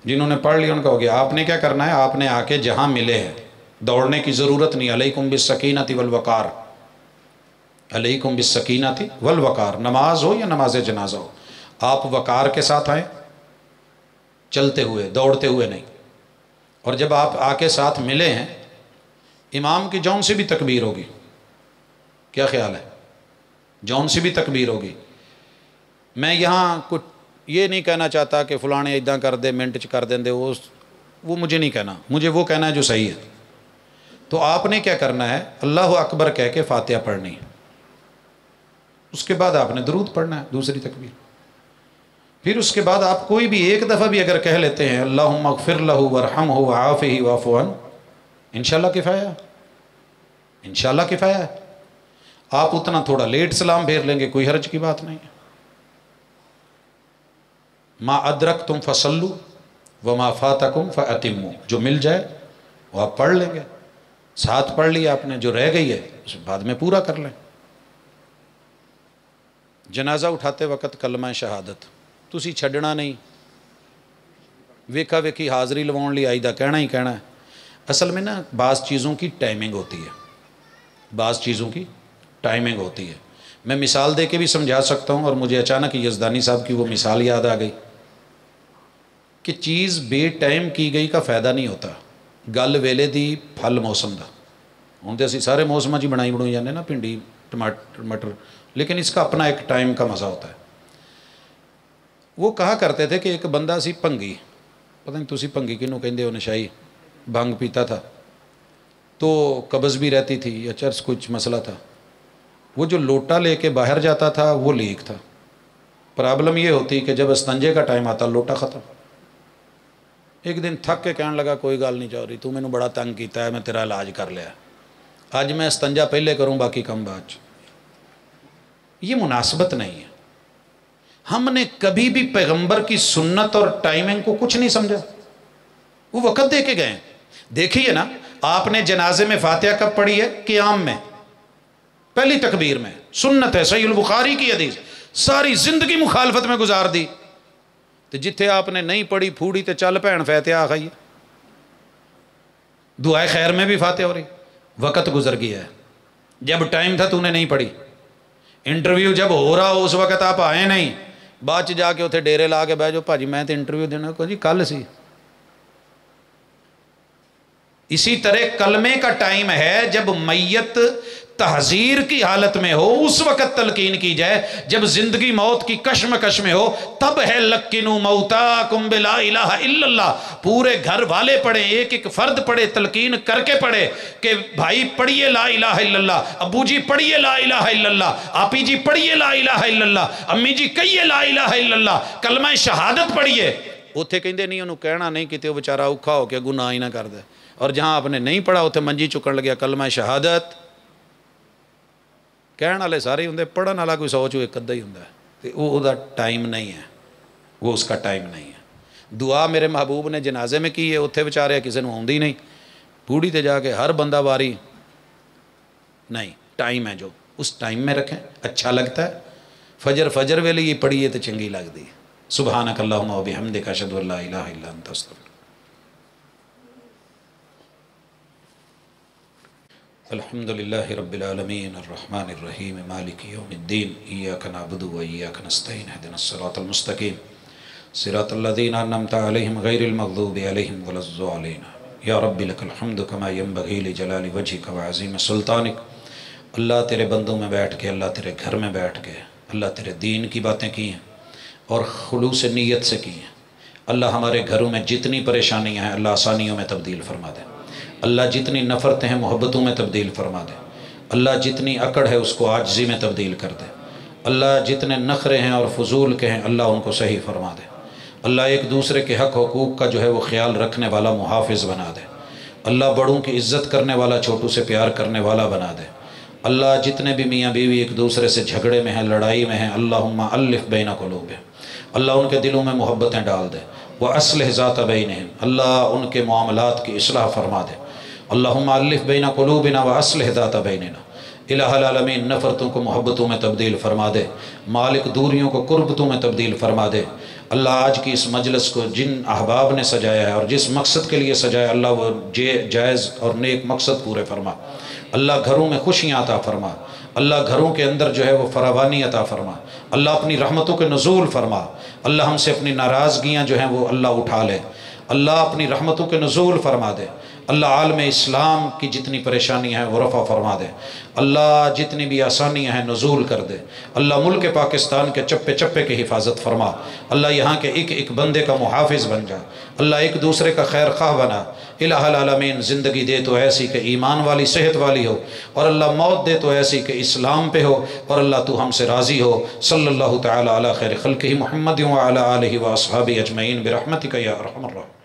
جنہوں نے پڑھ لیا ان کا ہو گیا. آپ نے کیا کرنا ہے؟ آپ نے آ کے جہاں ملے ہیں، دوڑنے کی ضرورت نہیں. علیکم بالسکینۃ والوقار، علیکم بالسکینۃ والوقار. نماز ہو یا نماز جنازہ ہو، آپ وقار کے ساتھ آئیں، چلتے ہوئے، دوڑتے ہوئے نہیں. اور جب آپ آ کے ساتھ ملے ہیں، امام کی جون سے بھی تکبیر ہوگی. کیا خیال ہے؟ جون سے بھی تکبیر ہوگی. میں یہاں کچھ یہ نہیں کہنا چاہتا کہ فلانے ادھا کر دے، منٹ چ کر دیں دے، وہ مجھے نہیں کہنا. مجھے وہ کہنا ہے جو صحیح ہے. تو آپ نے کیا کرنا ہے؟ اللہ اکبر کہہ کے فاتحہ پڑھنی ہے. اس کے بعد آپ نے درود پڑھنا ہے، دوسری تکبیر. پھر اس کے بعد آپ کوئی بھی ایک دفعہ بھی اگر کہہ لیتے ہیں اللہم اغفر لہ ورحمہ وعافہ واعف عنہ، انشاءاللہ کفایہ ہے. انشاءاللہ کفایہ ہے. آپ اتنا تھوڑا لیٹ سلام پھیر لیں گے، کوئی حرج کی بات نہیں ہے. ما ادرکتم فصلوا وما فاتکم فاتموا. جو مل جائے وہ آپ پڑھ لیں گے. ساتھ پڑھ لیا آپ نے، جو رہ گئی ہے اس بعد میں پورا کر لیں. جنازہ اٹھاتے وقت کلمہ شہادت تسی چھڈنا نہیں. ویکھا ویکھی حاضری لواؤن لی آئی دا کہنا ہی کہنا ہے. اصل میں نا بعض چیزوں کی ٹائمنگ ہوتی ہے، بعض چیزوں کی ٹائمنگ ہوتی ہے. میں مثال دے کے بھی سمجھا سکتا ہوں، اور مجھے اچانک یزدانی صاحب کی وہ مثال یاد آ گئی کہ چیز بے ٹائم کی گئی کا فائدہ نہیں ہوتا. گل ویلے دی پھل موسم دا. ہوں تو اسی سارے موسم جی بنائی جانے نا، بھنڈی ٹماٹر مٹر، لیکن اس کا اپنا ایک ٹائم کا مزہ ہوتا ہے. وہ کہا کرتے تھے کہ ایک بندہ سی بھنگی، پتہ نہیں تسی بھنگی کنوں کہندے ہو، نشائی بھنگ پیتا تھا تو قبض بھی رہتی تھی یا چرس کچھ مسئلہ تھا. وہ جو لوٹا لے کے باہر جاتا تھا وہ لیک تھا. پرابلم یہ ہوتی کہ جب استنجے کا ٹائم آتا لوٹا ختم. ایک دن تھک کے کہنے لگا کوئی گل نہیں چاہ رہی، تو میں نے بڑا تنگ کیتا ہے، میں تیرا علاج کر لیا، آج میں استنجا پہلے کروں باقی کم بعد. یہ مناسبت نہیں ہے. ہم نے کبھی بھی پیغمبر کی سنت اور ٹائمنگ کو کچھ نہیں سمجھا. وہ وقت دے کے گئے. دیکھیے نا، آپ نے جنازے میں فاتحہ کب پڑھی ہے؟ قیام میں، پہلی تکبیر میں. سنت ہے، صحیح البخاری کی حدیث. ساری زندگی مخالفت میں گزار دی. تو جتھے آپ نے نہیں پڑھی پھوڑی تے چل بھین فاتحہ آ گئی. دعائے خیر میں بھی فاتحہ ہو رہی. وقت گزر گیا ہے. جب ٹائم تھا تو نے نہیں پڑھی. انٹرویو جب ہو رہا ہو اس وقت آپ آئے نہیں، بعد جا کے اتنے ڈیرے لا کے بہ جو بھاجی میں تو انٹرویو دینا کو جی کل سی. اسی طرح کلمے کا ٹائم ہے جب میت تحذیر کی حالت میں ہو اس وقت تلقین کی جائے. جب زندگی موت کی کشمکش میں ہو تب ہے لکنو موتاکم بلا الہ الا اللہ. پورے گھر والے پڑھیں، ایک ایک فرد پڑھے، تلقین کر کے پڑھے کہ بھائی پڑھیے لا الہ الا اللہ، ابو جی پڑھیے لا الہ الا اللہ، آپی جی پڑھیے لا الہ الا اللہ، امی جی کہیے لا الہ الا اللہ، کلمہ شہادت پڑھیے. اتھے کہندے نہیں انہوں کہنا نہیں کتے وہ بیچارہ اوکھا ہو کے گناہ ہی نہ کر دے. اور جہاں آپ نے نہیں پڑھا اتھے منجی چکن لگیا کلمہ شہادت. کہنے والے سارے ہوں، پڑھن والا کوئی 100 چوں ایک ادھا ہی ہوں. وہ دا ٹائم نہیں ہے، وہ اس کا ٹائم نہیں ہے. دعا میرے محبوب نے جنازے میں کی ہے، اتھے بیچارے کسی نے آوندی نہیں. پوڑی تے جا کے ہر بندہ واری نہیں. ٹائم ہے جو اس ٹائم میں رکھیں، اچھا لگتا ہے. فجر ویلے یہ پڑھیے تو چنگی لگتی ہے۔ سبحانک اللہم و بحمدک اشہد ان لا الہ الا انت استغفرک۔ الحمدللہ رب العالمین الرحمن الرحیم مالک یوم الدین ایاک نعبد و ایاک نستعین اہدنا الصراط المستقیم صراط الذین انعمت علیہم غیر المغضوب علیہم ولا الضالین۔ یا رب لک الحمد کما ینبغی لجلال وجہک وعظیم سلطانک۔ اللہ تیرے بندوں میں بیٹھ کے، اللہ تیرے گھر میں بیٹھ کے اللہ تیرے دین کی باتیں کی ہیں اور خلوص نیت سے کی ہیں۔ اللہ ہمارے گھروں میں جتنی پریشانیاں ہیں اللہ آسانیوں میں تبدیل فرما دے۔ اللہ جتنی نفرتیں ہیں محبتوں میں تبدیل فرما دے۔ اللہ جتنی اکڑ ہے اس کو عاجزی میں تبدیل کر دے۔ اللہ جتنے نخرے ہیں اور فضول کے ہیں اللہ ان کو صحیح فرما دے۔ اللہ ایک دوسرے کے حق حقوق کا جو ہے وہ خیال رکھنے والا محافظ بنا دے۔ اللہ بڑوں کی عزت کرنے والا، چھوٹوں سے پیار کرنے والا بنا دے۔ اللہ جتنے بھی میاں بیوی ایک دوسرے سے جھگڑے میں ہیں، لڑائی میں ہیں، اللہم الف بین قلوبہم، اللہ ان کے دلوں میں محبتیں ڈال دے۔ وَأَصْلِحْ ذَاتَ بَيْنِهِمْ، اللہ ان کے معاملات کی اصلاح فرما دے۔ اللہم الف بین قلوبنا وَأَصْلِحْ ذَاتَ بَيْنِنَا، الہ العالمین نفرتوں کو محبتوں میں تبدیل فرما دے، مالک دوریوں کو قربتوں میں تبدیل فرما دے۔ اللہ آج کی اس مجلس کو جن احباب نے سجایا ہے اور جس مقصد کے لیے سجایا اللہ وہ جائز اور نیک مقصد پورے فرما۔ اللہ گھروں میں خوشیاں عطا فرما، اللہ گھروں کے اندر جو ہے وہ فراوانی عطا فرما، اللہ اپنی رحمتوں کے نزول فرما، اللہ ہم سے اپنی ناراضگیاں جو ہیں وہ اللہ اٹھا لے، اللہ اپنی رحمتوں کے نزول فرما دے۔ اللہ عالم اسلام کی جتنی پریشانیاں ہیں وہ رفع فرما دے، اللہ جتنی بھی آسانیاں ہیں نزول کر دے، اللہ ملک پاکستان کے چپے چپے کی حفاظت فرما، اللہ یہاں کے ایک ایک بندے کا محافظ بن جا، اللہ ایک دوسرے کا خیر خواہ بنا۔ الہ العالمین زندگی دے تو ایسی کہ ایمان والی صحت والی ہو، اور اللہ موت دے تو ایسی کہ اسلام پہ ہو، اور اللہ تو ہم سے راضی ہو۔ صلی اللہ تعالی علی خیر خلقہ محمد وعلی آلہ واصحابہ اجمعین برحمتک یا ارحم الراحمین۔